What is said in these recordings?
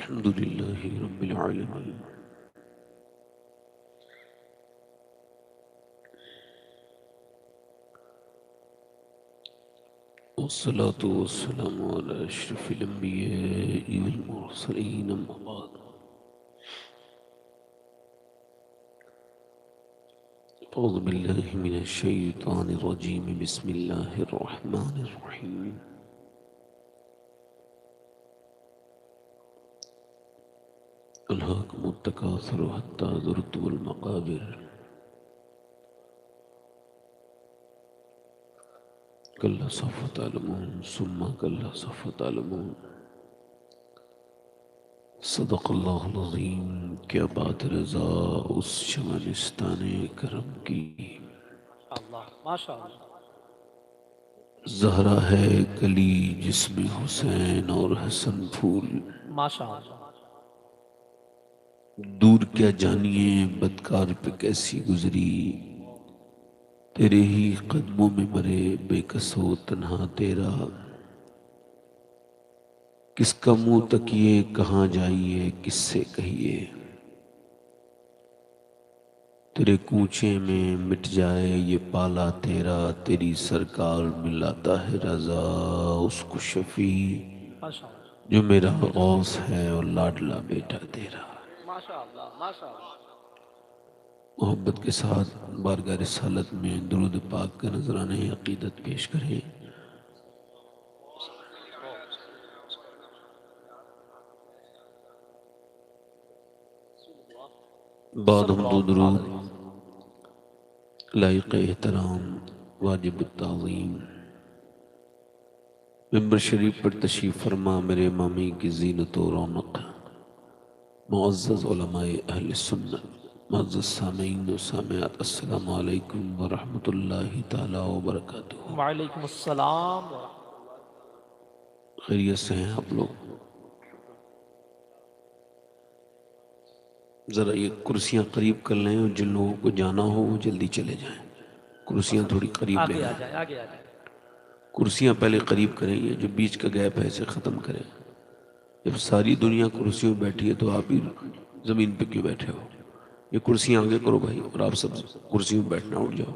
الحمد لله رب العالمين والصلاة والسلام على أشرف الأنبياء والمرسلين أما بعد أعوذ بالله من الشيطان الرجيم بسم الله الرحمن الرحيم ألهاكم التكاثر حتى زرتم المقابر كلا سوف تعلمون ثم كلا سوف تعلمون صدق اللہ العظیم. کیا بات رضا اس شمنستان کرم کی، اللہ ماشاء اللہ زہرا ہے کلی جس میں حسین اور حسن پھول. ماشاء اللہ دور کیا جانیے بدکار پہ کیسی گزری، تیرے ہی قدموں میں مرے بے کس و تنہا تیرا. کس کا منہ تکیے کہاں جائیے کس سے کہیے، تیرے کوچے میں مٹ جائے یہ پالا تیرا. تیری سرکار ملاتا ہے رضا اس کو شفیع، ماشاء اللہ جو میرا غوث ہے اور لاڈلا بیٹا تیرا. ماشاء اللہ ماشاء اللہ. محبت کے ساتھ بارگاہ رسالت میں درود پاک کا نذرانہ عقیدت پیش کریں. بعد صلی ہم اللہ دو تعالی درود علیہ وسلم. لائق احترام واجب التعظیم ممبر شریف پر تشریف فرما میرے امامی کی زینت و رونق، معزز علماء اہل سنت، معزز سامعین و سامعات، السلام علیکم ورحمۃ اللہ تعالی وبرکاتہ. وعلیکم السلام ورحمۃ خیریت سے ہیں آپ لوگ؟ ذرا یہ کرسیاں قریب کر لیں اور جن لوگوں کو جانا ہو وہ جلدی چلے جائیں. کرسیاں تھوڑی قریب لے آگے آ آئیں. جائیں آگے آ جائیں. کرسیاں پہلے قریب کریں، یہ جو بیچ کا گیپ ہے اسے ختم کریں. جب ساری دنیا کرسیوں میں بیٹھی ہے تو آپ ہی زمین پہ کیوں بیٹھے ہو؟ یہ کرسیاں آگے کرو بھائی، اور آپ سب کرسیوں میں بیٹھنا. اٹھ جاؤ.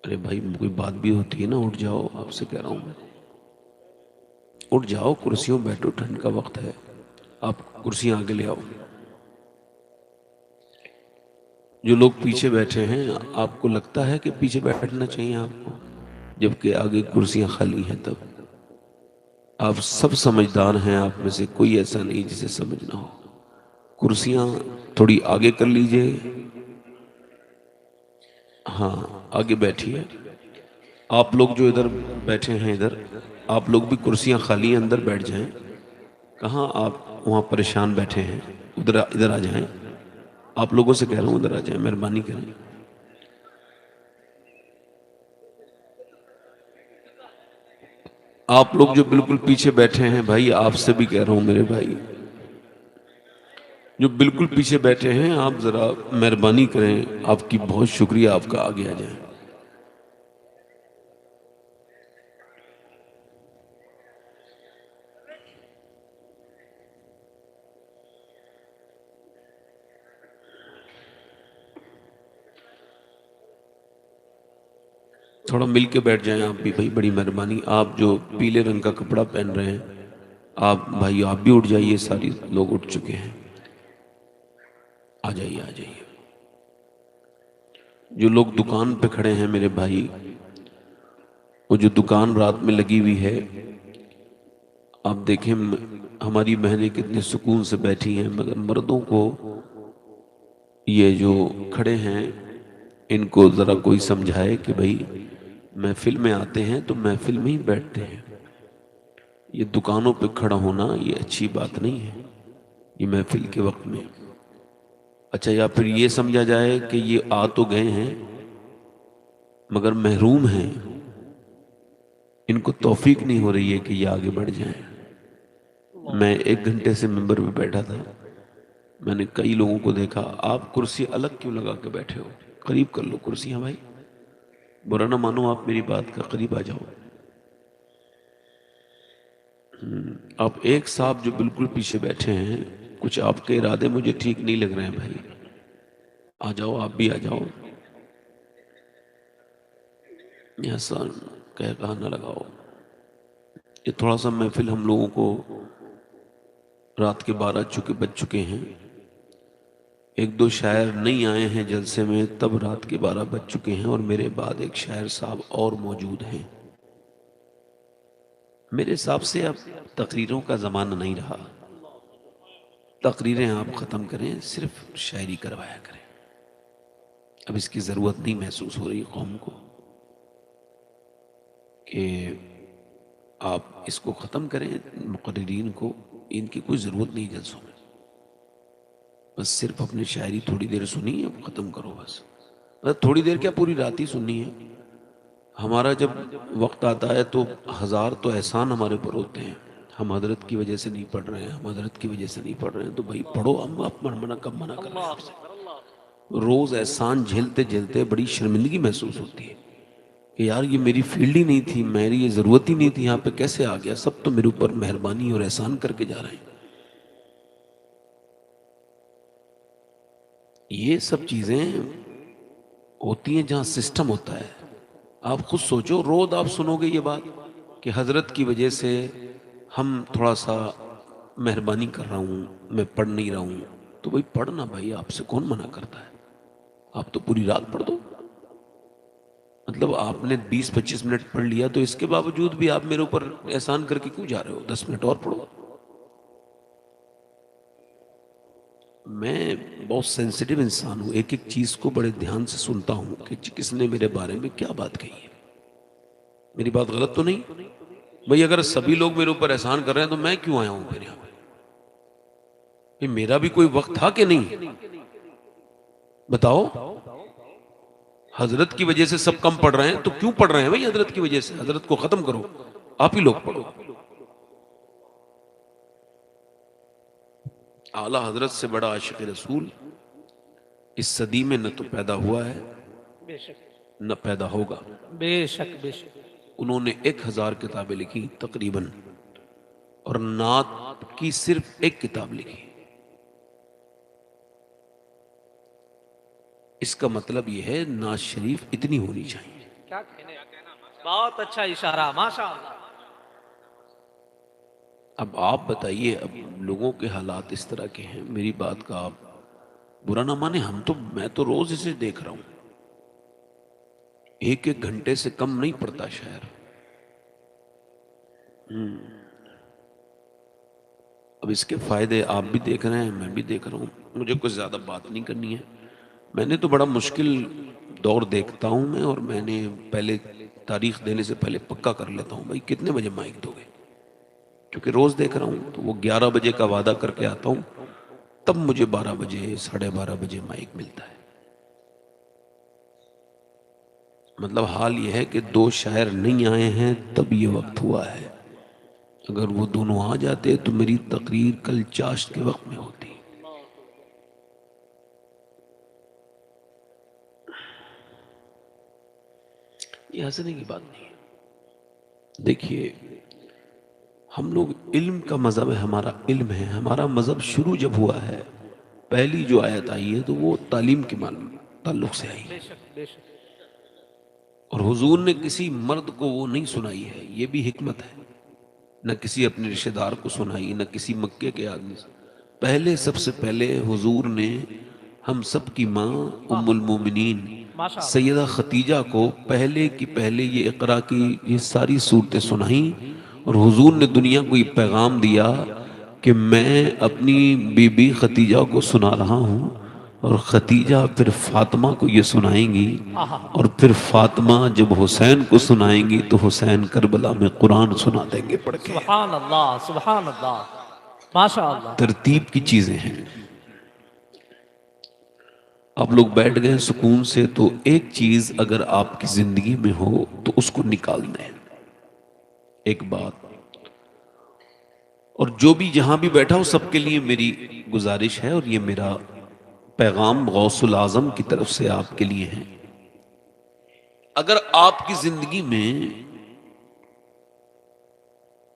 ارے بھائی کوئی بات بھی ہوتی ہے نا، اٹھ جاؤ. آپ سے کہہ رہا ہوں میں، اٹھ جاؤ، کرسیوں میں بیٹھو، ٹھنڈ کا وقت ہے. آپ کرسیاں آگے لے آؤ. جو لوگ پیچھے بیٹھے ہیں آپ کو لگتا ہے کہ پیچھے بیٹھنا چاہیے آپ کو، جبکہ آگے کرسیاں خالی ہیں. تب آپ سب سمجھدار ہیں، آپ میں سے کوئی ایسا نہیں جسے سمجھ نہ ہو. کرسیاں تھوڑی آگے کر لیجئے. ہاں آگے بیٹھیے. آپ لوگ جو ادھر بیٹھے ہیں ادھر، آپ لوگ بھی کرسیاں خالی ہیں، اندر بیٹھ جائیں. کہاں آپ وہاں پریشان بیٹھے ہیں؟ ادھر آ جائیں. آپ لوگوں سے کہہ رہا ہوں ادھر آ جائیں، مہربانی کریں. آپ لوگ جو بالکل پیچھے بیٹھے ہیں بھائی، آپ سے بھی کہہ رہا ہوں میرے بھائی جو بالکل پیچھے بیٹھے ہیں، آپ ذرا مہربانی کریں. آپ کی بہت شکریہ، آپ کا آگے آ جائیں. تھوڑا مل کے بیٹھ جائیں آپ بھی بھائی، بڑی مہربانی. آپ جو پیلے رنگ کا کپڑا پہن رہے ہیں، آپ بھائی آپ بھی اٹھ جائیے. ساری لوگ اٹھ چکے ہیں. آ جائیے آ جائیے. جو لوگ دکان پہ کھڑے ہیں میرے بھائی، وہ جو دکان رات میں لگی ہوئی ہے، آپ دیکھیں ہماری بہنیں کتنے سکون سے بیٹھی ہیں، مگر مردوں کو یہ جو کھڑے ہیں ان کو ذرا کوئی سمجھائے کہ بھائی محفل میں آتے ہیں تو محفل میں ہی بیٹھتے ہیں. یہ دکانوں پہ کھڑا ہونا یہ اچھی بات نہیں ہے یہ محفل کے وقت میں. اچھا، یا پھر یہ سمجھا جائے کہ یہ آ تو گئے ہیں مگر محروم ہیں، ان کو توفیق نہیں ہو رہی ہے کہ یہ آگے بڑھ جائیں. میں 1 گھنٹے سے ممبر پہ بیٹھا تھا، میں نے کئی لوگوں کو دیکھا. آپ کرسی الگ کیوں لگا کے بیٹھے ہو؟ قریب کر لو کرسیاں بھائی. برا نہ مانو آپ میری بات کا، قریب آ جاؤ. اب ایک صاحب جو بالکل پیچھے بیٹھے ہیں، کچھ آپ کے ارادے مجھے ٹھیک نہیں لگ رہے ہیں بھائی، آ جاؤ، آپ بھی آ جاؤ، ایسا کہا نہ لگاؤ۔ یہ تھوڑا سا محفل ہم لوگوں کو رات کے 12 بج چکے ہیں، ایک دو شاعر نہیں آئے ہیں جلسے میں، تب رات کے 12 بج چکے ہیں، اور میرے بعد ایک شاعر صاحب اور موجود ہیں۔ میرے حساب سے اب تقریروں کا زمانہ نہیں رہا، تقریریں آپ ختم کریں، صرف شاعری کروایا کریں۔ اب اس کی ضرورت نہیں محسوس ہو رہی قوم کو کہ آپ اس کو ختم کریں، مقررین کو ان کی کوئی ضرورت نہیں جلسوں میں، بس صرف اپنی شاعری تھوڑی دیر سنی، اب ختم کرو بس تھوڑی دیر کیا، پوری رات ہی سننی ہے۔ ہمارا جب وقت آتا ہے تو ہزار تو احسان ہمارے اوپر ہوتے ہیں، ہم حضرت کی وجہ سے نہیں پڑھ رہے ہیں، ہم حضرت کی وجہ سے نہیں پڑھ رہے ہیں، تو بھائی پڑھو، ہم آپ منع کب منع کر رہے ہیں اللہ آپ سے؟ اکبر، اللہ روز احسان جھیلتے جھیلتے بڑی شرمندگی محسوس ہوتی ہے کہ یار یہ میری فیلڈ ہی نہیں تھی، میری یہ ضرورت ہی نہیں تھی، یہاں پہ کیسے آ گیا؟ سب تو میرے اوپر مہربانی اور احسان کر کے جا رہے ہیں۔ یہ سب چیزیں ہوتی ہیں جہاں سسٹم ہوتا ہے۔ آپ خود سوچو، روز آپ سنو گے یہ بات کہ حضرت کی وجہ سے ہم تھوڑا سا مہربانی کر رہا ہوں، میں پڑھ نہیں رہا ہوں، تو بھائی پڑھنا، بھائی آپ سے کون منع کرتا ہے؟ آپ تو پوری رات پڑھ دو۔ مطلب آپ نے 20-25 منٹ پڑھ لیا، تو اس کے باوجود بھی آپ میرے اوپر احسان کر کے کیوں جا رہے ہو؟ 10 منٹ اور پڑھو۔ میں بہت سینسیٹیو انسان ہوں، ایک ایک چیز کو بڑے دھیان سے سنتا ہوں کہ کس نے میرے بارے میں کیا بات کہی ہے، میری بات غلط تو نہیں؟ بھئی اگر سبھی لوگ میرے اوپر احسان کر رہے ہیں تو میں کیوں آیا ہوں پھر یہاں پہ؟ یہ میرا بھی کوئی وقت تھا کہ نہیں؟ بتاؤ، حضرت کی وجہ سے سب کم پڑھ رہے ہیں تو کیوں پڑھ رہے ہیں بھئی؟ حضرت کی وجہ سے حضرت کو ختم کرو، آپ ہی لوگ پڑھو۔ اعلیٰ حضرت سے بڑا عاشق رسول اس صدی میں نہ تو پیدا ہوا ہے بے شک نہ پیدا ہوگا۔ بے شک بے شک انہوں نے 1000 کتابیں لکھی تقریباً، اور نعت کی صرف ایک کتاب لکھی۔ اس کا مطلب یہ ہے نعت شریف اتنی ہونی چاہیے۔ کیا کہنے، بہت اچھا اشارہ، ماشاء اللہ۔ اب آپ بتائیے، اب لوگوں کے حالات اس طرح کے ہیں، میری بات کا آپ برا نہ مانے، میں تو روز اسے دیکھ رہا ہوں، ایک ایک گھنٹے سے کم نہیں پڑتا شاعر۔ اب اس کے فائدے آپ بھی دیکھ رہے ہیں، میں بھی دیکھ رہا ہوں، مجھے کچھ زیادہ بات نہیں کرنی ہے۔ میں نے تو بڑا مشکل دور دیکھتا ہوں میں، اور میں نے پہلے تاریخ دینے سے پہلے پکا کر لیتا ہوں بھائی کتنے بجے مائک دو گے، کیونکہ روز دیکھ رہا ہوں تو وہ 11 بجے کا وعدہ کر کے آتا ہوں، تب مجھے 12 بجے 12:30 بجے مائک ملتا ہے۔ مطلب حال یہ ہے کہ 2 شاعر نہیں آئے ہیں تب یہ وقت ہوا ہے، اگر وہ دونوں آ جاتے تو میری تقریر کل چاشت کے وقت میں ہوتی۔ یہ ہنسنے کی بات نہیں ہے۔ دیکھیے، ہم لوگ علم کا مذہب ہے، ہمارا علم ہے، ہمارا مذہب شروع جب ہوا ہے، پہلی جو آیت آئی ہے تو وہ تعلیم کے تعلق سے آئی ہے، بے شک بے شک اور حضور نے کسی مرد کو وہ نہیں سنائی ہے، یہ بھی حکمت ہے، نہ کسی اپنے رشتہ دار کو سنائی، نہ کسی مکے کے آدمی سے۔ پہلے، سب سے پہلے حضور نے ہم سب کی ماں ام المومنین ماشاء اللہ سیدہ خدیجہ کو پہلے کی پہلے یہ اقرا کی یہ ساری صورتیں سنائیں، اور حضور نے دنیا کو یہ پیغام دیا کہ میں اپنی بی بی خدیجہ کو سنا رہا ہوں، اور خدیجہ پھر فاطمہ کو یہ سنائیں گی، اور پھر فاطمہ جب حسین کو سنائیں گی تو حسین کربلا میں قرآن سنا دیں گے پڑھ کے۔ سبحان اللہ سبحان اللہ، ماشاء اللہ۔ ترتیب کی چیزیں ہیں۔ آپ لوگ بیٹھ گئے سکون سے، تو ایک چیز اگر آپ کی زندگی میں ہو تو اس کو نکال دیں، ایک بات۔ اور جو بھی جہاں بھی بیٹھا ہو، سب کے لیے میری گزارش ہے، اور یہ میرا پیغام غوث العظم کی طرف سے آپ کے لیے ہے۔ اگر آپ کی زندگی میں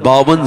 52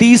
30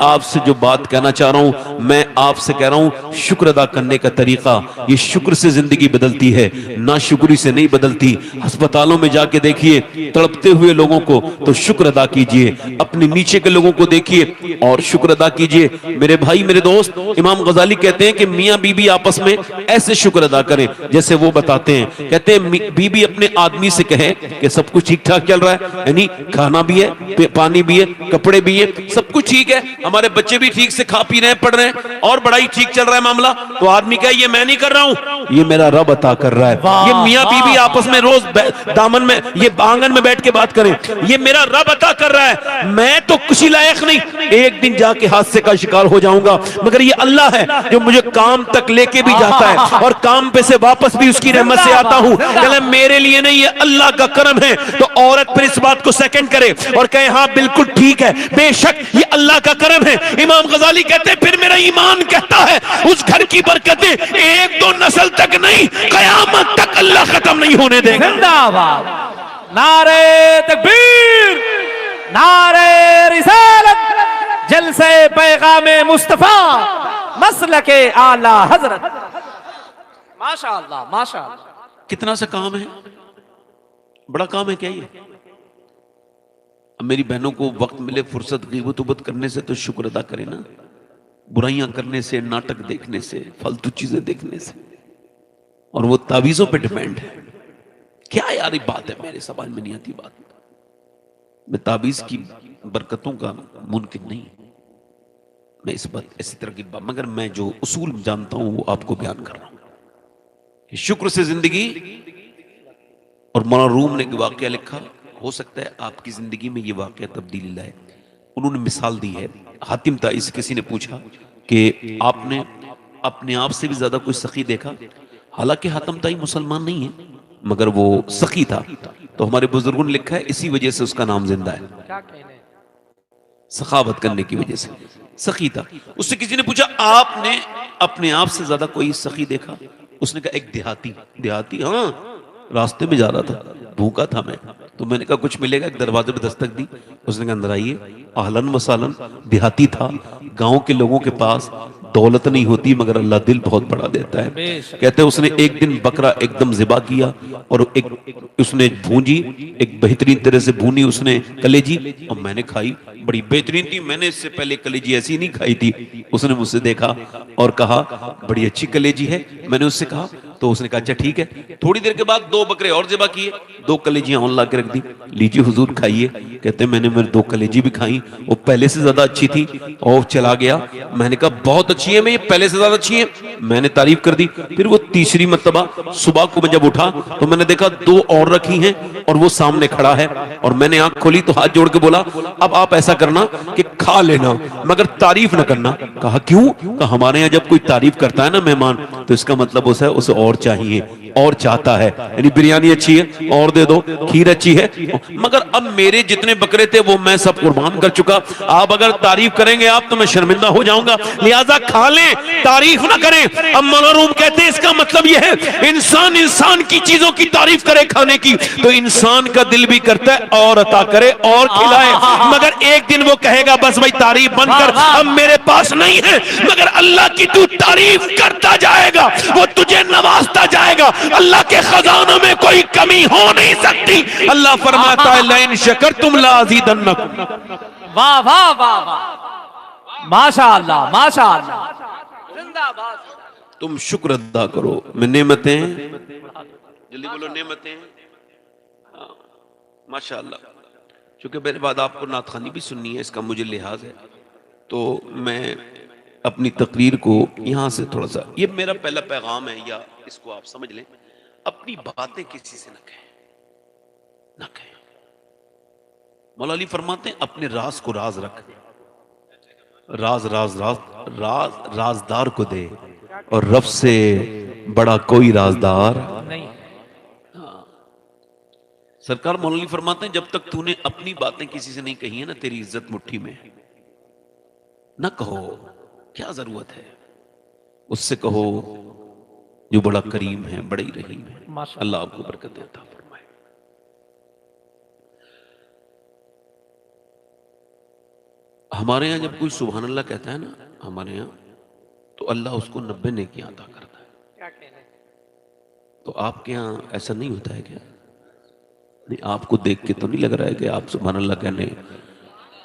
آپ سے جو بات کہنا چاہ رہا ہوں، میں آپ سے کہہ رہا ہوں شکر ادا کرنے کا طریقہ، یہ شکر سے زندگی بدلتی ہے، ناشکری سے نہیں بدلتی۔ ہسپتالوں میں جا کے دیکھیے تڑپتے ہوئے لوگوں کو تو شکر ادا کیجئے، اپنے نیچے کے لوگوں کو دیکھیے اور شکر ادا کیجئے۔ میرے بھائی میرے دوست، امام غزالی کہتے ہیں کہ میاں بی بی آپس میں ایسے شکر ادا کریں جیسے وہ بتاتے ہیں، کہتے ہیں بی بی اپنے آدمی سے کہے کہ سب کچھ ٹھیک ٹھاک چل رہا ہے، یعنی کھانا بھی ہے، پانی بھی ہے، کپڑے بھی ہیں، سب کچھ ٹھیک ہے، ہمارے بچے بھی ٹھیک سے کھا پی رہے ہیں، پڑھ رہے ہیں، اور بڑا ہی ٹھیک چل رہا ہے معاملہ، تو آدمی کہے یہ میں نہیں کر رہا ہوں، یہ میرا رب عطا کر رہا ہے۔ یہ میاں بی بی آپس میں روز دامن میں یہ آنگن میں بیٹھ کے بات کریں، یہ میرا رب عطا کر رہا ہے، میں تو کسی لائق نہیں، ایک دن جا کے حادثے کا شکار ہو جاؤں گا، مگر یہ اللہ ہے جو مجھے کام تک لے کے بھی جاتا ہے اور کام پہ سے واپس بھی اس کی رحمت سے آتا ہوں۔ کہ میرے لیے نہیں، یہ اللہ کا کرم ہے۔ تو عورت پھر اس بات کو سیکنڈ کرے اور کہے ہاں بالکل ٹھیک ہے، بے شک یہ اللہ کا کرم ہے۔ امام غزالی کہتے ہیں پھر میرا ایمان کہتا ہے اس گھر کی برکتیں ایک دو نسل تک نہیں، قیامت تک اللہ ختم نہیں ہونے دے گا۔ زندہ باد، نعرہ تکبیر، نعرہ رسالت، جلسے پیغام مصطفیٰ، مسلک اعلی حضرت۔ ماشاءاللہ ماشاءاللہ۔ کتنا سا کام ہے، بڑا کام ہے کیا یہ؟ اب میری بہنوں کو وقت ملے فرصت غیبت وبت کرنے سے تو شکر ادا کریں نا، برائیاں کرنے سے، ناٹک دیکھنے سے، فالتو چیزیں دیکھنے سے، اور وہ تعویذوں پہ ڈیپینڈ ہے۔ کیا یار یہ بات ہے، میرے سمجھ میں نہیں آتی بات۔ میں تعویذ کی برکتوں کا منکر نہیں، میں اس بات اسی طرح کی بات، مگر میں جو اصول جانتا ہوں وہ آپ کو بیان کر رہا ہوں کہ شکر سے زندگی۔ اور مولانا روم نے ایک واقعہ لکھا، ہو سکتا ہے آپ کی زندگی میں یہ واقعہ تبدیلی لائے۔ انہوں نے مثال دی ہے، حاتم طائی سے کسی نے پوچھا کہ آپ نے اپنے آپ سے بھی زیادہ کوئی سخی دیکھا؟ حالانکہ حاتم طائی مسلمان نہیں ہے مگر وہ سخی تھا، تو ہمارے بزرگوں نے لکھا ہے اسی وجہ سے اس کا نام زندہ ہے، کیا کہنے، سخاوت کرنے کی وجہ سے سخی تھا۔ اس سے کسی نے پوچھا آپ نے اپنے آپ سے زیادہ کوئی سخی دیکھا؟ اس نے کہا ایک دیہاتی، ہاں راستے میں جا رہا تھا، بھوکا تھا میں، تو میں نے کہا کچھ ملے گا، ایک دروازے پہ دستک دی، اس نے کہا اندر آئیے، اہلن و سہلن۔ دیہاتی تھا، گاؤں کے لوگوں کے پاس دولت نہیں ہوتی مگر اللہ دل بہت بڑا دیتا ہے۔ کہتے ہیں اس نے ایک دن بکرا ایک دم ذبح کیا اور ایک اس نے بھونجی، ایک بہترین طرح سے بھونی اس نے کلیجی، اور میں نے کھائی، بڑی بہترین تھی، میں نے اس سے پہلے کلیجی ایسی نہیں کھائی تھی۔ اس نے مجھ سے دیکھا اور کہا بڑی اچھی کلیجی ہے، میں نے اس سے کہا، تو اس نے کہا اچھا ٹھیک ہے۔ تھوڑی دیر کے بعد 2 بکرے اور ذبح کیے، 2 کلیجیاں اور لا کے رکھ دی، لیجیے حضور کھائیے۔ کہتے ہیں میں نے میرے 2 کلیجی بھی کھائیں، وہ پہلے سے زیادہ اچھی تھی، اور چلا گیا۔ میں نے کہا بہت اچھی ہے، میں یہ پہلے سے زیادہ اچھی ہے، میں نے تعریف کر دی۔ پھر وہ تیسری مرتبہ صبح کو میں جب اٹھا تو میں نے دیکھا 2 اور رکھی ہیں اور وہ سامنے کھڑا ہے، اور میں نے آنکھ کھولی تو ہاتھ جوڑ کے بولا اب آپ ایسا کرنا کہ کھا لینا مگر تعریف نہ کرنا۔ کہا کیوں؟ کہا ہمارے یہاں جب کوئی تعریف کرتا ہے نا مہمان تو اس کا مطلب اسے اور چاہیے، اور چاہتا ہے، یعنی بریانی اچھی ہے اور دے دو، کھیر اچھی ہے، مگر اب میرے جتنے بکرے تھے وہ میں سب قربان کر چکا، آپ اگر تعریف کریں گے آپ تو میں شرمندہ ہو جاؤں گا، لہٰذا کھا لیں، تعریف نہ کریں۔ اب مولانا روم کہتے ہیں اس کا مطلب یہ ہے انسان کی چیزوں کی تعریف کرے کھانے کی تو انسان کا دل بھی کرتا ہے اور عطا کرے اور کھلائے، مگر ایک دن وہ کہے گا بس بھائی تعریف بند کر، اب میرے پاس نہیں ہے، مگر اللہ کی تو تعریف کرتا جائے گا، وہ تجھے نوازتا جائے گا، اللہ کے خزانوں میں کوئی کمی ہو نہیں سکتی۔ اللہ فرماتا ہے لئن شکرتم لازیدنکم۔ واہ واہ واہ واہ، ماشاءاللہ ماشاءاللہ، زندہ باد۔ تم شکر ادا کرو، میں نعمتیں، جلدی بولو نعمتیں، ہاں ماشاءاللہ۔ چونکہ میرے بعد آپ کو نعت خوانی بھی سننی ہے، اس کا مجھے لحاظ ہے، تو میں اپنی تقریر کو یہاں سے تھوڑا سا، یہ میرا پہلا پیغام ہے، یا اس کو آپ سمجھ لیں اپنی باتیں کسی سے نہ کہیں، نہ کہیں۔ مولا علی فرماتے ہیں اپنے راز کو راز رکھ، رازدار کو دے، اور رب سے بڑا کوئی رازدار نہیں۔ سرکار مولا علی فرماتے ہیں جب تک تو نے اپنی باتیں کسی سے نہیں کہی ہیں نا تیری عزت مٹھی میں، نہ کہو، کیا ضرورت ہے، اس سے کہو جو بڑا کریم ہے، بڑا ہی رحیم ہے۔ اللہ آپ کو برکت عطا فرمائے۔ ہمارے یہاں جب کوئی سبحان اللہ کہتا ہے نا ہمارے یہاں، تو اللہ اس کو 90 نیکیاں عطا کرتا ہے. کیا کہنے. تو آپ کے یہاں ایسا نہیں ہوتا ہے کیا؟ نہیں، آپ کو دیکھ کے تو نہیں لگ رہا ہے کہ آپ سبحان اللہ کہنے.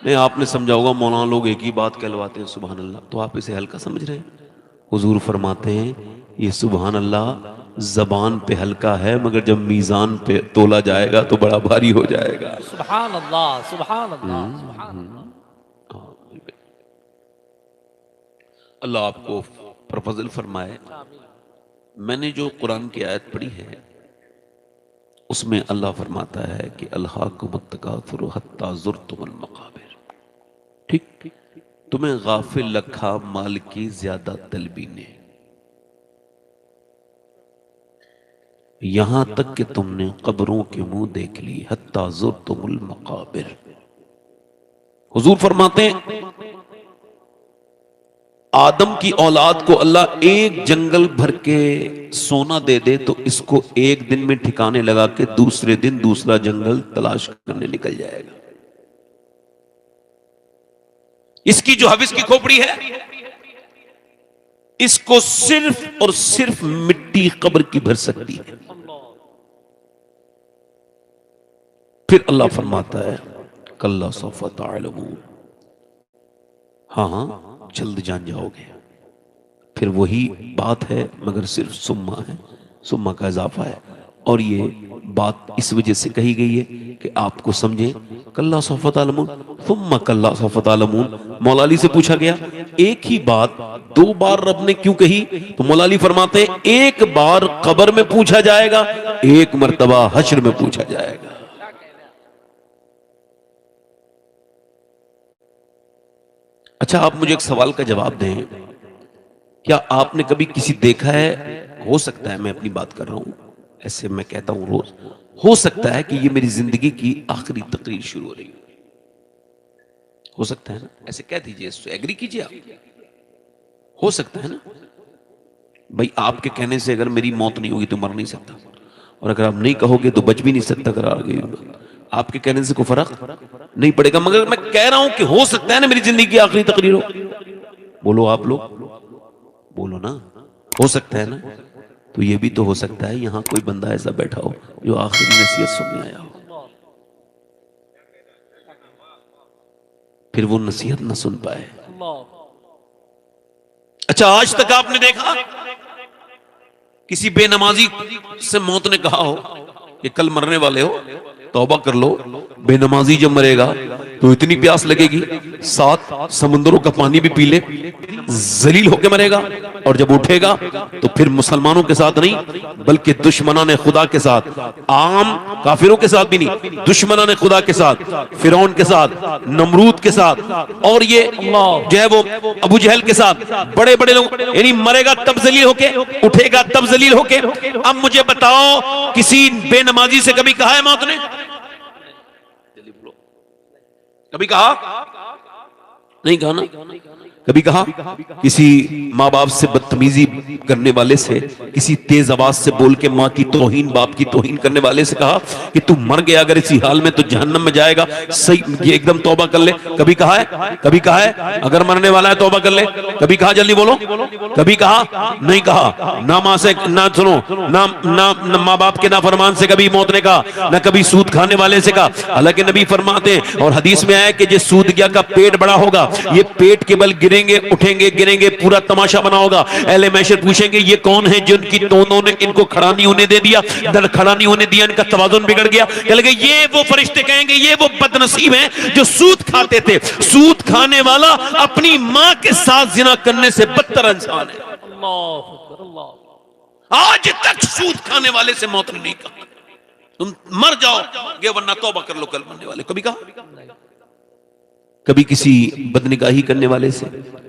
نہیں، آپ نے سمجھا ہوگا مولانا لوگ ایک ہی بات کہلواتے ہیں سبحان اللہ، تو آپ اسے ہلکا سمجھ رہے ہیں. حضور فرماتے ہیں یہ سبحان اللہ زبان پہ ہلکا ہے، مگر جب میزان پہ تولا جائے گا تو بڑا بھاری ہو جائے گا. سبحان اللہ سبحان اللہ سبحان اللہ. اللہ آپ کو پر فضل فرمائے. میں نے جو قرآن کی آیت پڑھی ہے اس میں اللہ فرماتا ہے کہ الہاکم التکاثر حتی زرتم المقابر. ٹھیک، تمہیں غافل رکھا مال کی زیادہ طلبی نے، یہاں تک کہ تم نے قبروں کے منہ دیکھ لی. حتی زرتم المقابر. حضور فرماتے ہیں آدم کی اولاد کو اللہ ایک جنگل بھر کے سونا دے دے تو اس کو ایک دن میں ٹھکانے لگا کے دوسرے دن دوسرا جنگل تلاش کرنے نکل جائے گا. اس کی جو حوث کی کھوپڑی ہے اس کو صرف اور صرف مٹی قبر کی بھر سکتی ہے. پھر اللہ فرماتا ہے کلا سوف تعلمون، ہاں ہاں جلد جان جاؤ گے. پھر وہی بات ہے مگر صرف سما ہے، سما کا اضافہ ہے. اور یہ بات اس وجہ سے کہی گئی ہے کہ آپ کو سمجھیں. کلا سوف تعلمون ثم کلا سوف تعلمون. مولا علی سے پوچھا گیا ایک ہی بات دو بار رب نے کیوں کہی؟ تو مولا علی فرماتے ہیں ایک بار قبر میں پوچھا جائے گا، ایک مرتبہ حشر میں پوچھا جائے گا. اچھا آپ مجھے ایک سوال کا جواب دیں، کیا آپ نے کبھی کسی دیکھا ہے، ہو سکتا ہے میں اپنی بات کر رہا ہوں، ایسے میں کہتا ہوں روز، ہو سکتا ہے کہ یہ میری زندگی کی آخری تقریر شروع ہو رہی ہو سکتا ہے نا، ایسے کہہ دیجئے، اس سے ایگری کیجئے آپ. ہو سکتا ہے نا بھائی، آپ کے کہنے سے اگر میری موت نہیں ہوگی تو مر نہیں سکتا، اور اگر آپ نہیں کہو گے تو بچ بھی نہیں سکتا. اگر آگے آپ کے کہنے سے کوئی فرق نہیں پڑے گا، مگر میں کہہ رہا ہوں کہ ہو سکتا ہے نا میری زندگی کی آخری تقریر ہو. بولو آپ لوگ، بولو نا، ہو سکتا ہے نا. تو یہ بھی تو ہو سکتا ہے یہاں کوئی بندہ ایسا بیٹھا ہو جو آخری نصیحت سننے آیا ہو، پھر وہ نصیحت نہ سن پائے. اچھا آج تک آپ نے دیکھا کسی بے نمازی سے موت نے کہا ہو کہ کل مرنے والے ہو، توبہ کر لو؟ بے نمازی جب مرے گا تو اتنی پیاس لگے گی 7 سمندروں کا پانی بھی پی لے، ذلیل ہو کے مرے گا. اور جب اٹھے گا تو پھر مسلمانوں کے ساتھ نہیں بلکہ دشمنان خدا کے ساتھ، عام کافروں کے ساتھ بھی نہیں، دشمنان خدا کے ساتھ، فرعون کے ساتھ، نمرود کے ساتھ، اور یہ جو ہے وہ ابو جہل کے ساتھ، بڑے بڑے لوگ، یعنی مرے گا تب ذلیل ہو کے، اٹھے گا تب ذلیل ہو کے. اب مجھے بتاؤ کسی بے نمازی سے کبھی کہا ہے موت نے؟ کبھی کہا نہیں؟ کہا نا. کبھی کہا کسی ماں باپ سے بدتمیزی کرنے والے سے، کسی تیز آواز سے بول کے ماں کی توہین باپ کی توہین کرنے والے سے کہا کہ تو مر گیا اگر اسی حال میں تو جہنم میں جائے گا، صحیح یہ ایک دم توبہ کر لے؟ کبھی کہا ہے؟ کبھی کہا ہے اگر مرنے والا ہے توبہ کر لے؟ کبھی کہا؟ جلدی بولو. کبھی کہا؟ نہیں کہا. نہ ماں سے نہ سنو نہ ماں باپ کے نافرمان سے کبھی موت نے کہا، نہ کبھی سود کھانے والے سے کہا. حالانکہ نبی فرماتے ہیں اور حدیث میں آیا کہ جس سودگیا کا پیٹ بڑا ہوگا یہ پیٹ کے بل گریں گے اٹھیں گے گریں گے، پورا تماشا بنا ہوگا. اہل محشر پوچھیں گے یہ کون ہیں جن کی دونوں نے ان کو کھڑا نہیں ہونے دے دیا، در کھڑا نہیں ہونے دیا، ان کا توازن بگڑ گیا. کہ لگے یہ وہ فرشتے کہیں گے یہ وہ بدنصیب ہیں جو سود کھاتے تھے. سود کھانے والا اپنی ماں کے ساتھ زنا کرنے سے بدتر انسان ہے. آج تک سود کھانے والے سے موت نے نہیں کہا تم مر جاؤ گے ورنہ توبہ کر لو کل مرنے والے. کبھی کہا؟ کبھی کسی بدنگاہی کرنے والے سے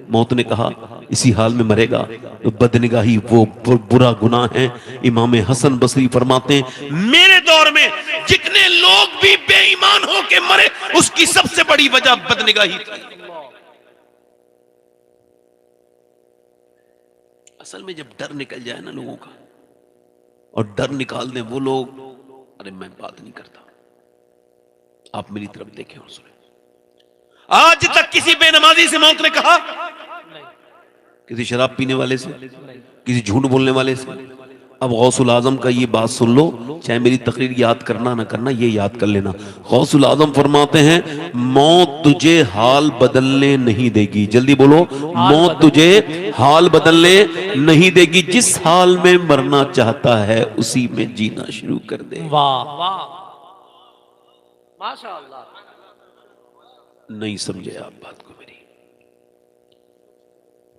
موت نے کہا اسی حال میں مرے گا تو بدنگاہی وہ برا گناہ ہے. امام حسن بصری فرماتے ہیں میرے دور میں جتنے لوگ بھی بے ایمان ہو کے مرے اس کی سب سے بڑی وجہ بدنگاہی تھی. اصل میں جب ڈر نکل جائے نا لوگوں کا، اور ڈر نکال دیں وہ لوگ، ارے میں بات نہیں کرتا، آپ میری طرف دیکھیں اور سنیں. آج تک کسی بے نمازی سے موت نے کہا؟ نہیں کسی شراب پینے والے سے، نہیں کسی جھوٹ بولنے والے سے؟ اب غوث العظم کا یہ بات سن لو، چاہے میری تقریر یاد کرنا نہ کرنا، یہ یاد کر لینا۔ غوث العظم فرماتے ہیں موت تجھے حال بدلنے نہیں دے گی، جلدی بولو، موت تجھے حال بدلنے نہیں دے گی، جس حال میں مرنا چاہتا ہے اسی میں جینا شروع کر دے۔ واہ واہ ماشاء اللہ نہیں سمجھے آپ بات کو میری؟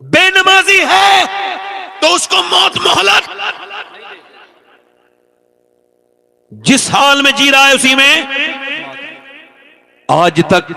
بے نمازی ہے تو اس کو موت مہلت، جس حال میں جی رہا ہے اسی میں۔ آج تک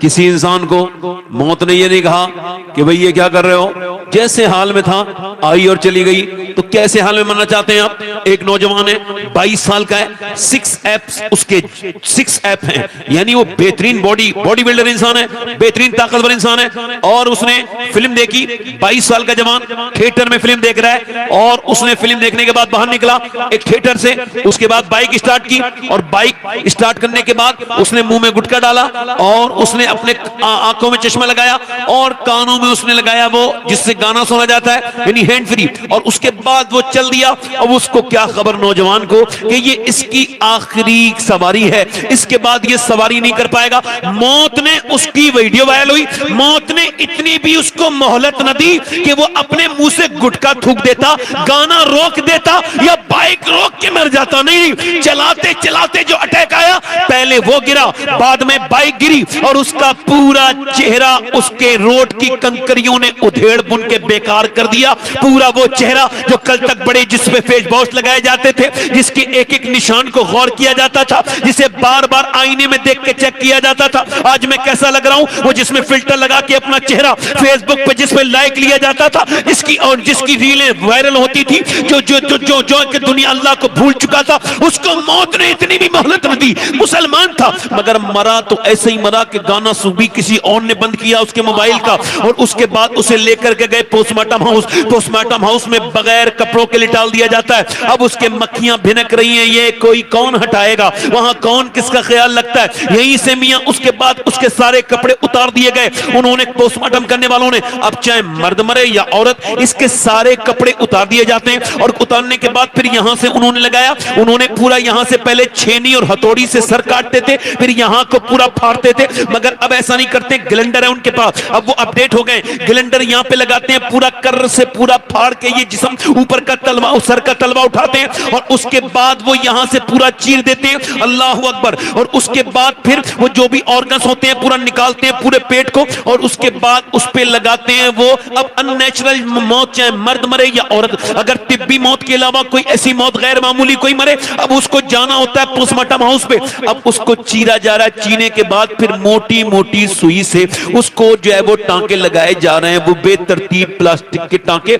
کسی انسان کو موت نے یہ نہیں کہا کہ بھئی یہ کیا کر رہے ہو، جیسے حال میں تھا آئی اور چلی گئی۔ تو کیسے حال میں مرنا چاہتے ہیں آپ؟ ایک نوجوان ہے 22 سال کا ہے، 6 ایپس اس کے 6 ایپ ہیں، یعنی وہ بہترین باڈی بلڈر انسان ہے، بہترین طاقتور انسان ہے، اور اس نے فلم دیکھی، 22 سال کا جوان تھیٹر میں فلم دیکھ رہا ہے، اور اس نے فلم دیکھنے کے بعد باہر نکلا ایک تھیٹر سے، اس کے بعد بائک اسٹارٹ کی، اور بائک اسٹارٹ کرنے کے بعد اس نے منہ میں گٹکا ڈالا، اور اس نے اپنے آنکھوں میں چشمہ لگایا، اور کانوں میں اس نے لگایا وہ جس سے گانا سنا جاتا ہے، یعنی ہینڈ فری، اور اس کے بعد وہ چل دیا۔ اب اس کو کیا خبر نوجوان کو کہ یہ اس کی آخری سواری ہے، اس کے بعد یہ سواری نہیں کر پائے گا۔ موت نے اس کی ویڈیو وائرل ہوئی، موت نے اتنی بھی اس کو مہلت نہ دی کہ وہ اپنے منہ سے گٹکا تھوک دیتا، گانا روک دیتا، یا بائک روک کے مر جاتا۔ نہیں، چلاتے چلاتے جو اٹیک آیا، پہلے وہ گرا، بعد میں بائک گری، اور اس کا پورا چہرہ اس کے روڈ کی کنکریوں نے ادھیڑ بن کے بیکار کر دیا۔ پورا وہ چہرہ جو کل تک بڑے جس پہ فیس واش لگائے جاتے تھے، جس کے ایک ایک نشان کو غور کیا جاتا تھا، جسے بار بار آئینے میں دیکھ کے چیک کیا جاتا تھا آج میں کیسا لگ رہا ہوں، وہ جس میں فلٹر لگا کے اپنا چہرہ فیس بک پہ جس پہ لائک لیا جاتا تھا، جس کی اور جس کی ریلیں وائرل ہوتی تھی، جو جو جو جو جو کہ دنیا اللہ کو بھول چکا تھا، اس کو موت نے اتنی بھی مہلت نہ دی۔ مسلمان تھا مگر مرا تو ایسے ہی مرا کہ گانا سوبی کسی اور نے بند کیا اس کے موبائل کا، اور اس کے بعد اسے لے کر کے گئے پوسٹ مارٹم ہاؤس میں بغیر کپڑوں کے لٹال دیا جاتا ہے۔ اب اس کے مکھیاں بھنک رہی ہیں، یہ کوئی کون ہٹائے گا، وہاں کون کس کا خیال لگتا ہے، یہیں سے میاں اس کے بعد اس کے سارے کپڑے اتار دیے گئے۔ انہوں نے پوسٹ مارٹم کرنے والوں نے، اب چاہے مرد مرے یا عورت، اس کے سارے کپڑے اتار دیے جاتے ہیں، اور اتارنے کے بعد پھر یہاں سے انہوں نے لگایا، انہوں نے پورا یہاں سے پہلے چھینی اور ہتھوڑی سے سر کاٹتے تھے، پھر یہاں کو پورا پھاڑتے تھے، مگر اب ایسا نہیں کرتے، گلنڈر ہے ان کے پاس، اب وہ اپڈیٹ ہو گئے، گلنڈر یہاں پہ لگاتے ہیں، پورا کر سے پورا پھاڑ کے یہ جسم اوپر کا تلوا، سر کا تلوا اٹھاتے ہیں، اور اس کے بعد وہ یہاں سے پورا چیر دیتے ہیں، اللہ اکبر، اور اس کے بعد پھر وہ جو بھی آرگنز ہوتے ہیں پورا نکالتے ہیں پورے پیٹ کو، اور اس کے بعد اس پہ لگاتے ہیں وہ۔ اب ان نیچرل موت چاہے مرد مرے یا عورت، اگر طبی موت کے علاوہ کوئی ایسی موت غیر معمولی کوئی مرے، اب اس کو جانا ہوتا ہے پوسٹ مارٹم ہاؤس پہ، اب اس کو چیرا جا رہا ہے، چینے کے بعد پھر موٹی موٹی سوئی سے اس کو جو ہے وہ ٹانکے لگائے جا رہے ہیں، وہ بے ترتیب پلاسٹک کے ٹانکے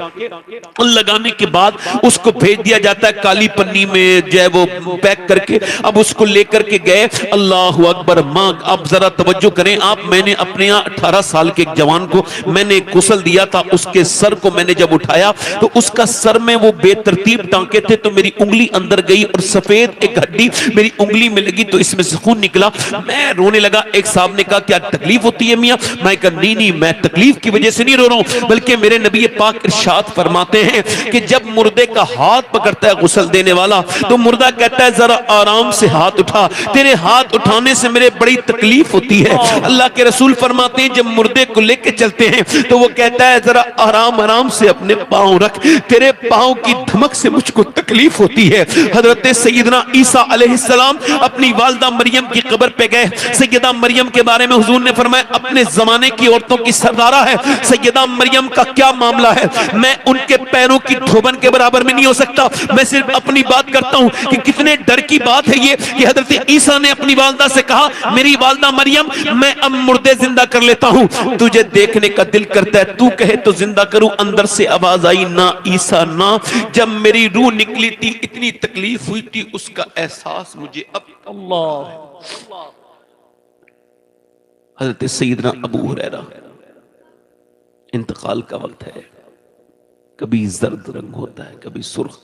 لگانے کے بعد اس کو بھیج دیا جاتا ہے کالی پنی میں جو ہے وہ پیک کر کے۔ اب اس کو لے کر کے گئے، اللہ اکبر، ماں اب ذرا توجہ کریں آپ، میں نے اپنے یہاں 18 سال کے ایک جوان کو میں نے غسل دیا تھا، اس کے سر کو میں نے جب اٹھایا تو اس کا سر میں وہ بے ترتیب ٹانکے تھے، تو میری انگلی اندر گئی اور سفید ایک ہڈی میری انگلی میں لگی، تو اس میں سے خون نکلا، میں رونے لگا۔ ایک صاحب نے کہا کیا تکلیف ہوتی ہے میاں؟ میں کہا نہیں، میں تکلیف کی وجہ سے نہیں رو رہا ہوں، بلکہ میرے نبی پاک ارشاد فرماتے ہیں کہ جب مردے کا ہاتھ پکڑتا ہے غسل دینے والا تو مردہ کہتا ہے ذرا آرام سے ہاتھ اٹھا، تیرے ہاتھ اٹھانے سے میرے بڑی تکلیف ہوتی ہے۔ اللہ کے رسول فرماتے ہیں جب مردے کو لے کے چلتے ہیں تو وہ کہتا ہے ذرا آرام آرام سے اپنے پاؤں رکھ، تیرے پاؤں کی دھمک سے مجھ کو تکلیف ہوتی ہے۔ حضرت سیدنا عیسیٰ علیہ السلام اپنی والدہ مریم کی قبر پہ گئے، سیدہ مریم کے بارے میں حضور نے فرمایا اپنے زمانے کی عورتوں کی سردارہ ہے، سیدہ مریم کا کیا معاملہ ہے، میں ان کے پیروں کی دھوبن کے برابر میں نہیں ہو سکتا، میں صرف اپنی بات کرتا ہوں کہ کتنے ڈر کی بات ہے یہ کہ حضرت عیسیٰ نے اپنی والدہ سے کہا میری والدہ مریم میں اب مردے زندہ کر لیتا ہوں، تجھے دیکھنے کا دل کرتا ہے، تو کہے تو زندہ کروں۔ اندر سے آواز آئی نہ عیسیٰ نہ، جب میری روح نکلی تھی اتنی تکلیف ہوئی تھی، اس کا احساس مجھے اب۔ اللہ، حضرت سیدنا ابو ہریرہ، انتقال کا وقت ہے، کبھی زرد رنگ ہوتا ہے، کبھی سرخ،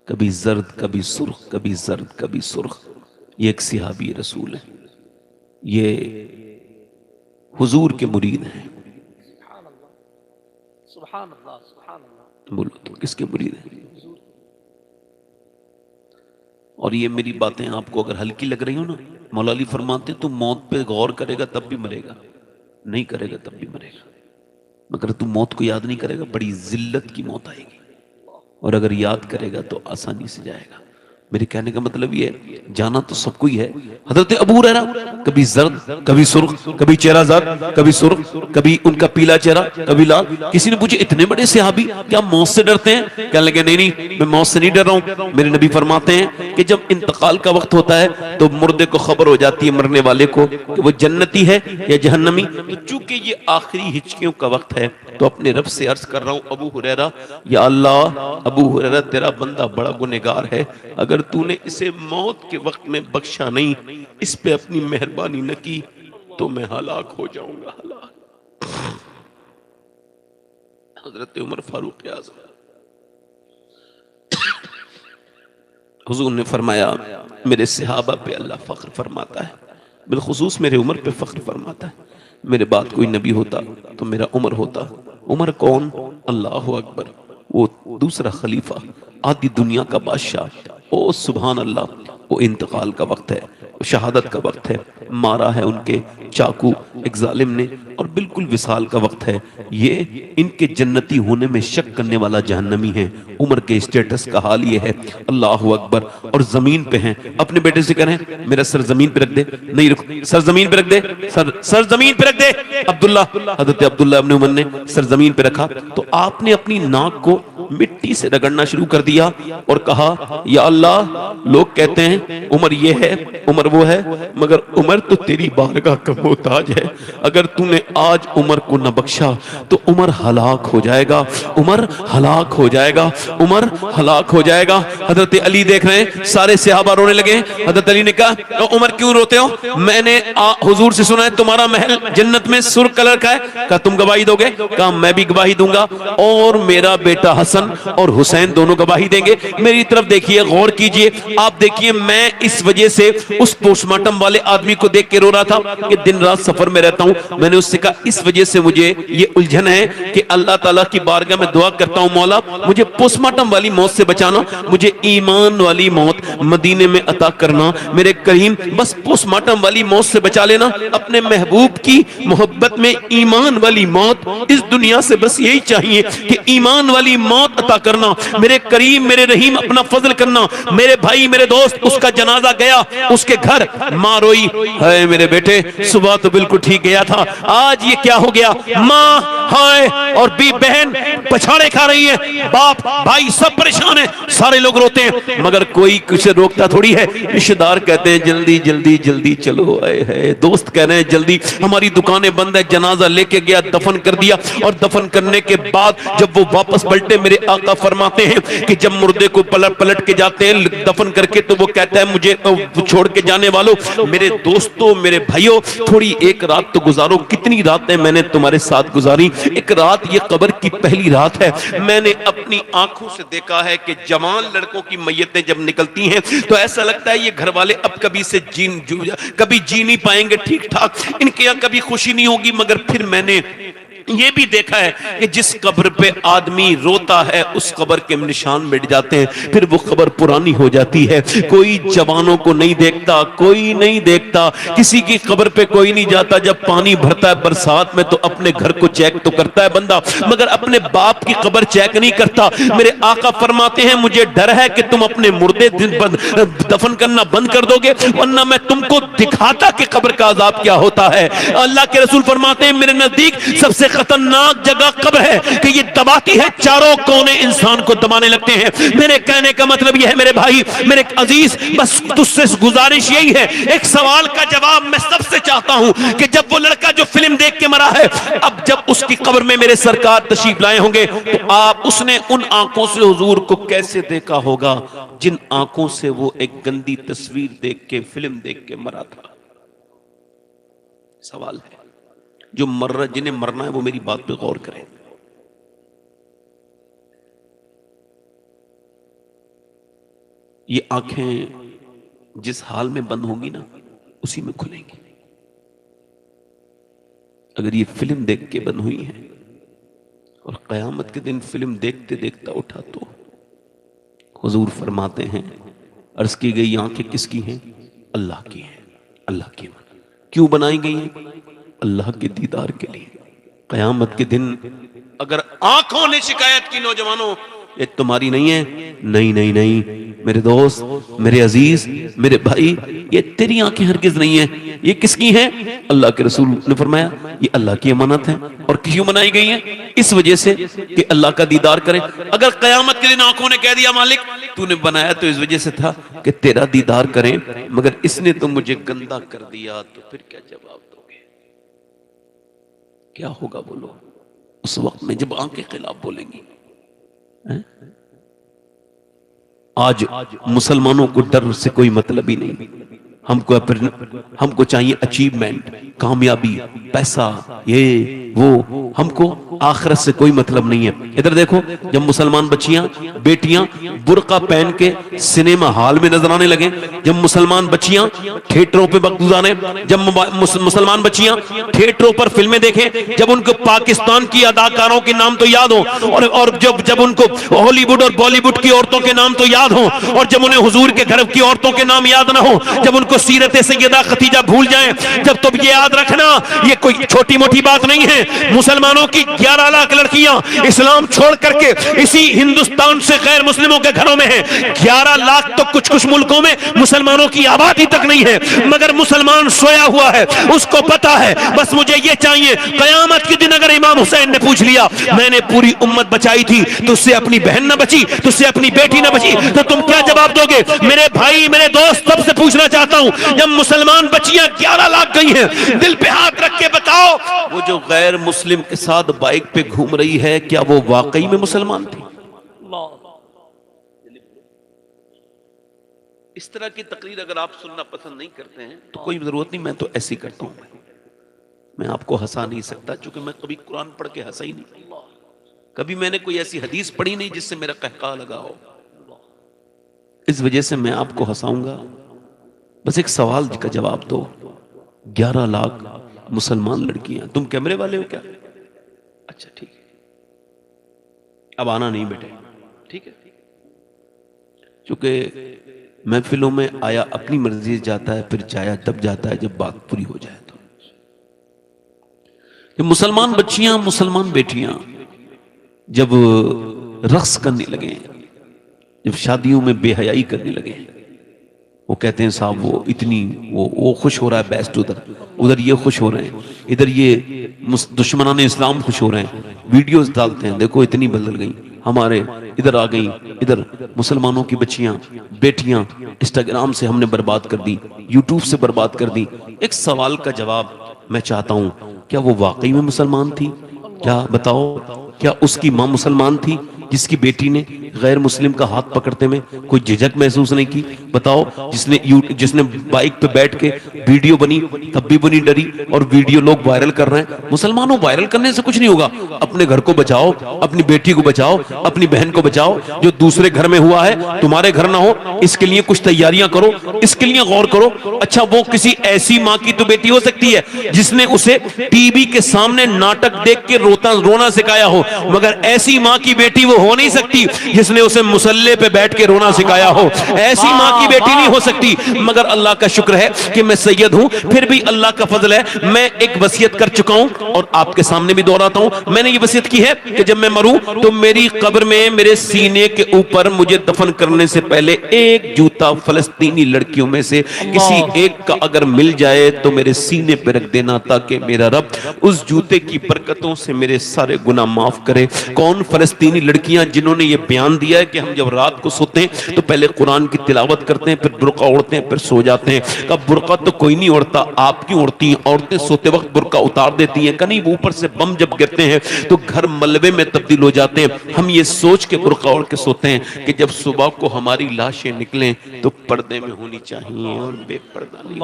کبھی زرد، کبھی سرخ، کبھی زرد، کبھی سرخ۔ یہ ایک صحابی رسول ہے، یہ حضور کے مرید ہیں. سبحان اللہ سبحان اللہ سبحان اللہ. بولو تو کس کے مرید ہیں؟ اور یہ میری باتیں آپ کو اگر ہلکی لگ رہی ہوں نا، مولا علی فرماتے ہیں تو موت پہ غور کرے گا تب بھی مرے گا، نہیں کرے گا تب بھی مرے گا. مگر تو موت کو یاد نہیں کرے گا بڑی ذلت کی موت آئے گی، اور اگر یاد کرے گا تو آسانی سے جائے گا. میرے کہنے کا مطلب یہ ہے جانا تو سب کو ہی ہے. حضرت ابو ہریرہ کبھی زرد کبھی سرخ، کبھی چہرہ زرد کبھی سرخ، کبھی ان کا پیلا چہرہ کبھی لال. کسی نے پوچھا اتنے بڑے صحابی کیا موت سے ڈرتے ہیں؟ کہنے لگے نہیں میں موت سے نہیں ڈر رہا ہوں. میرے نبی فرماتے ہیں کہ جب انتقال کا وقت ہوتا ہے تو مردے کو خبر ہو جاتی ہے، مرنے والے کو، کہ وہ جنتی ہے یا جہنمی. تو چونکہ یہ آخری ہچکیوں کا وقت ہے تو اپنے رب سے عرض کر رہا ہوں ابو ہریرہ، یا اللہ ابو ہریرہ تیرا بندہ بڑا گنہگار ہے، اگر تو نے اسے موت کے وقت میں بخشا نہیں، اس پہ اپنی مہربانی نہ کی تو میں ہلاک ہو جاؤں گا. ہلاک. حضرت عمر فاروق اعظم حضور نے فرمایا میرے صحابہ پہ اللہ فخر فرماتا ہے، بالخصوص میرے عمر پہ فخر فرماتا ہے. میرے بعد کوئی نبی ہوتا تو میرا عمر ہوتا. عمر کون؟ اللہ اکبر، وہ دوسرا خلیفہ، آدھی دنیا کا بادشاہ. او سبحان اللہ. وہ انتقال کا وقت ہے، شہادت کا وقت ہے، مارا ہے ان کے چاقو ایک ظالم نے، اور بالکل وصال کا وقت ہے. یہ ان کے جنتی ہونے میں شک کرنے والا جہنمی ہے. عمر کے اسٹیٹس کا حال یہ ہے، اللہ اکبر. اور زمین پہ ہیں، اپنے بیٹے سے کہہ رہے ہیں میرا سر زمین پہ رکھ دے. نہیں رک، سر زمین پہ رکھ دے، سر زمین پہ رکھ دے. عبداللہ، حضرت عبداللہ ابن عمر نے سر زمین پہ رکھا تو آپ نے اپنی ناک کو مٹی سے رگڑنا شروع کر دیا اور کہا یا اللہ، لوگ کہتے ہیں عمر یہ ہے عمر وہ ہے، مگر عمر تو تیری بارگاہ کا محتاج ہے. اگر تو نے آج عمر کو نہ بخشا تو عمر ہلاک ہو جائے گا، عمر ہلاک ہو جائے گا، عمر ہلاک ہو جائے گا. حضرت علی دیکھ رہے ہیں، سارے صحابہ رونے لگے. حضرت علی نے کہا عمر کیوں روتے ہو؟ میں نے حضور سے سنا ہے تمہارا محل جنت میں سرخ کلر کا ہے. کہا تم گواہی دو گے؟ کہا میں بھی گواہی دوں گا، اور میرا بیٹا حسن اور حسین دونوں گواہی دیں گے. میری طرف دیکھیے، غور کیجئے. آپ دیکھیے میں اس وجہ سے اس پوسٹ مارٹم والے آدمی کو دیکھ کے رو رہا تھا کہ دن رات سفر میں رہتا ہوں. میں نے اس سے کہا اس وجہ سے مجھے یہ الجھن ہے کہ اللہ تعالیٰ کی بارگاہ میں دعا کرتا ہوں مولا مجھے پوسٹ مارٹم والی موت سے بچانا، مجھے ایمان والی موت مدینے میں عطا کرنا میرے کریم. بس پوسٹ مارٹم والی موت سے بچا لینا، اپنے محبوب کی محبت میں ایمان والی موت. اس دنیا سے بس یہی چاہیے کہ ایمان والی موت عطا کرنا میرے کریم میرے رحیم. اپنا فضل کرنا. میرے بھائی میرے دوست، اس کا جنازہ گیا، اس کے گھر ماں روئی، ہائے میرے بیٹے صبح تو بالکل ٹھیک گیا تھا، آج یہ کیا ہو گیا؟ ماں ہائے، اور بھی بہن پچھاڑے کھا رہی ہیں، باپ بھائی سب پریشان ہیں، سارے لوگ روتے ہیں، مگر کوئی کچھ روکتا تھوڑی ہے. رشتہ دار کہتے ہیں جلدی جلدی جلدی چلو، آئے ہے دوست کہہ رہے ہیں جلدی، ہماری دکانیں بند ہے. جنازہ لے کے گیا، دفن کر دیا، اور دفن کرنے کے بعد جب وہ واپس پلٹے میرے آقا فرماتے ہیں کہ جب مردے کو پلٹ کے جاتے ہیں دفن کر کے تو وہ کہتا ہے مجھے چھوڑ کے جانے والوں، میرے دوستوں میرے بھائیوں، تھوڑی ایک رات تو گزارو. کتنی راتیں میں نے تمہارے ساتھ گزاری، ایک رات یہ قبر کی پہلی رات ہے. میں نے اپنی آنکھوں سے دیکھا ہے کہ جوان لڑکوں کی میتیں جب نکلتی ہیں تو ایسا لگتا ہے یہ گھر والے اب کبھی جی نہیں پائیں گے ٹھیک ٹھاک، ان کے یہاں کبھی خوشی نہیں ہوگی. مگر پھر میں نے یہ بھی دیکھا ہے کہ جس قبر پہ آدمی روتا ہے اس قبر کے نشان مٹ جاتے ہیں، پھر وہ قبر پرانی ہو جاتی ہے. کوئی جوانوں کو نہیں دیکھتا، کوئی نہیں دیکھتا، کسی کی قبر پہ کوئی نہیں جاتا. جب پانی بھرتا ہے برسات میں تو اپنے گھر کو چیک تو کرتا ہے بندہ، مگر اپنے باپ کی قبر چیک نہیں کرتا. میرے آقا فرماتے ہیں مجھے ڈر ہے کہ تم اپنے مردے دفن کرنا بند کر دو گے، ورنہ میں تم کو دکھاتا کہ قبر کا عذاب کیا ہوتا ہے. اللہ کے رسول فرماتے ہیں میرے نزدیک سب سے خطرناک جگہ قبر ہے کہ یہ دباتی ہے، چاروں کونے انسان کو دبانے لگتے ہیں. میرے کہنے کا مطلب یہ ہے میرے بھائی میرے عزیز، بس تجھ سے گزارش یہی ہے، ایک سوال کا جواب میں سب سے چاہتا ہوں کہ جب وہ لڑکا جو فلم دیکھ کے مرا ہے، اب جب اس کی قبر میں میرے سرکار تشریف لائے ہوں گے تو اس نے ان آنکھوں سے حضور کو کیسے دیکھا ہوگا جن آنکھوں سے وہ ایک گندی تصویر دیکھ کے فلم دیکھ کے مرا تھا. سوال ہے، جو جنہیں مرنا ہے وہ میری بات پہ غور کریں. یہ آنکھیں جس حال میں بند ہوں گی نا اسی میں کھلیں گی. اگر یہ فلم دیکھ کے بن ہوئی ہیں اور قیامت کے دن فلم دیکھتے دیکھتا اٹھا تو حضور فرماتے ہیں عرض کی گئی آنکھیں کس کی ہیں؟ اللہ کی ہیں، اللہ کی ہیں۔ کیوں بنائی گئی ہیں؟ اللہ کے دیدار کے لیے۔ قیامت کے دن اگر آنکھوں نے شکایت کی نوجوانوں یہ تمہاری نہیں ہے، نہیں نہیں نہیں میرے دوست، میرے عزیز، میرے بھائی، یہ تیری آنکھیں ہرگز نہیں ہیں، یہ کس کی ہیں؟ اللہ کے رسول نے فرمایا یہ اللہ کی امانت ہے۔ اور کیوں بنائی گئی ہیں؟ اس وجہ سے کہ اللہ کا دیدار کریں۔ اگر قیامت کے دن آنکھوں نے کہہ دیا مالک تو نے بنایا تو اس وجہ سے تھا کہ تیرا دیدار کریں، مگر اس نے تو مجھے گندا کر دیا، تو پھر کیا جواب دو گے؟ کیا ہوگا بولو اس وقت میں جب آنکھیں خلاف بولیں گی؟ آج مسلمانوں کو ڈر سے کوئی مطلب ہی نہیں، ہم کو چاہیے اچیومنٹ، کامیابی، پیسہ، یہ وہ، ہم کو آخرت سے کوئی مطلب نہیں ہے۔ ادھر دیکھو جب مسلمان بچیاں بیٹیاں برقع پہن کے سنیما ہال میں نظر آنے لگیں، جب مسلمان بچیاں تھیٹروں پہ وقت گزاریں، جب مسلمان بچیاں تھیٹروں پر فلمیں دیکھیں، جب ان کو پاکستان کی اداکاروں کے نام تو یاد ہوں اور جب ان کو ہالی ووڈ اور بالی ووڈ کی عورتوں کے نام تو یاد ہوں، اور جب انہیں حضور کے گھر کی عورتوں کے نام یاد نہ ہوں، جب ان کو سیرت سیدہ خدیجہ بھول جائیں، جب تب یہ یاد رکھنا یہ کوئی چھوٹی موٹی بات نہیں ہے۔ مسلمانوں کی 11 لاکھ لڑکیاں اسلام چھوڑ کر کے اسی ہندوستان سے غیر مسلموں کے گھروں میں ہیں۔ 11 لاکھ تو کچھ ملکوں میں مسلمانوں کی آبادی تک نہیں ہے، مگر مسلمان سویا ہوا ہے، اس کو پتا ہے بس مجھے یہ چاہیے۔ قیامت کے دن اگر امام حسین نے پوچھ لیا میں نے پوری امت بچائی تھی، تجھ سے اپنی بہن نہ بچی، تجھ سے اپنی بیٹی نہ بچی، تو تم کیا جواب دو گے؟ میرے بھائی، میرے دوست، سب سے پوچھنا چاہتا ہوں، جب مسلمان بچیاں 11 لاکھ گئی ہیں، دل پہ ہاتھ رکھ کے بتاؤ وہ جو غیر مسلم کے ساتھ بائک پہ گھوم رہی ہے کیا وہ واقعی میں مسلمان تھی؟ اس طرح کی تقریر اگر آپ سننا پسند نہیں کرتے ہیں تو کوئی ضرورت نہیں، میں تو ایسی کرتا ہوں۔ میں آپ کو ہنسا نہیں سکتا چونکہ میں کبھی قرآن پڑھ کے ہنسا ہی نہیں، کبھی میں نے کوئی ایسی حدیث پڑھی نہیں جس سے میرا قہقہ لگا ہو، اس وجہ سے میں آپ کو ہنساؤں گا۔ بس ایک سوال کا جواب دو، 11 لاکھ مسلمان لڑکیاں، تم کیمرے والے ہو کیا؟ اچھا ٹھیک ہے، اب آنا نہیں بیٹے، ٹھیک ہے؟ چونکہ محفلوں میں آیا اپنی مرضی جاتا ہے، پھر جایا تب جاتا ہے جب بات پوری ہو جائے۔ تو جب مسلمان بچیاں، مسلمان بیٹیاں جب رقص کرنے لگے، جب شادیوں میں بے حیائی کرنے لگے، وہ کہتے ہیں صاحب وہ اتنی وہ خوش ہو رہا ہے بیسٹ، ادھر یہ خوش ہو رہے ہیں، ادھر یہ دشمنان اسلام خوش ہو رہے ہیں، ویڈیوز ڈالتے ہیں، دیکھو اتنی بدل گئی ہمارے، ادھر آ گئی، ادھر مسلمانوں کی بچیاں بیٹیاں انسٹاگرام سے ہم نے برباد کر دی، یوٹیوب سے برباد کر دی۔ ایک سوال کا جواب میں چاہتا ہوں، کیا وہ واقعی میں مسلمان تھی؟ کیا بتاؤ، کیا اس کی ماں مسلمان تھی جس کی بیٹی نے غیر مسلم کا ہاتھ پکڑتے میں کوئی جھجک محسوس نہیں کی؟ بتاؤ، جس نے بائک پہ بیٹھ کے ویڈیو بنی تب بھی بنی ڈری، اور ویڈیو لوگ وائرل کر رہے ہیں۔ مسلمانوں وائرل کرنے سے کچھ نہیں ہوگا، اپنے گھر کو بچاؤ، اپنی بیٹی کو بچاؤ، اپنی بہن کو بچاؤ، جو دوسرے گھر میں ہوا ہے تمہارے گھر نہ ہو، اس کے لیے کچھ تیاریاں کرو، اس کے لیے غور کرو۔ اچھا وہ کسی ایسی ماں کی تو بیٹی ہو سکتی ہے جس نے اسے ٹی وی کے سامنے ناٹک دیکھ کے رونا سکھایا ہو، مگر ایسی ماں کی بیٹی وہ ہو نہیں سکتی جس نے اسے مسلح پہ بیٹھ کے رونا سکھایا ہو۔ ایسی ماں کی بیٹی نہیں ہو سکتی، مگر اللہ کا شکر ہے کہ میں سید ہوں، پھر بھی اللہ کا فضل ہے، میں ایک وصیت کر چکا ہوں اور آپ کے سامنے بھی دہراتا ہوں۔ میں نے یہ وصیت کی ہے کہ جب میں مروں تو میری قبر میں میرے سینے کے اوپر مجھے دفن کرنے سے پہلے ایک جوتا فلسطینی لڑکیوں میں سے کسی ایک کا اگر مل جائے تو میرے سینے پہ رکھ دینا، تاکہ میرا رب اس جوتے کی برکتوں سے میرے سارے گناہ معاف کرے۔ کون فلسطینی لڑکیاں جنہوں نے یہ بیان دیا ہے کہ ہم جب رات کو سوتے ہیں تو پہلے قرآن کی تلاوت کرتے ہیں، پھر برقع اوڑھتے ہیں، پھر سو جاتے ہیں۔ کہا برقع تو کوئی نہیں اوڑھتا، آپ کیوں اوڑھتی ہیں؟ عورتیں سوتے وقت برقع اتار دیتی ہیں، کہ نہیں وہ اوپر سے بم جب گرتے ہیں تو گھر ملبے میں تبدیل ہو جاتے ہیں۔ ہم یہ سوچ کے برقع اوڑھ کے سوتے ہیں کہ جب صبح کو ہماری لاشیں نکلیں تو پردے میں ہونی چاہیے اور بے پردہ نہیں،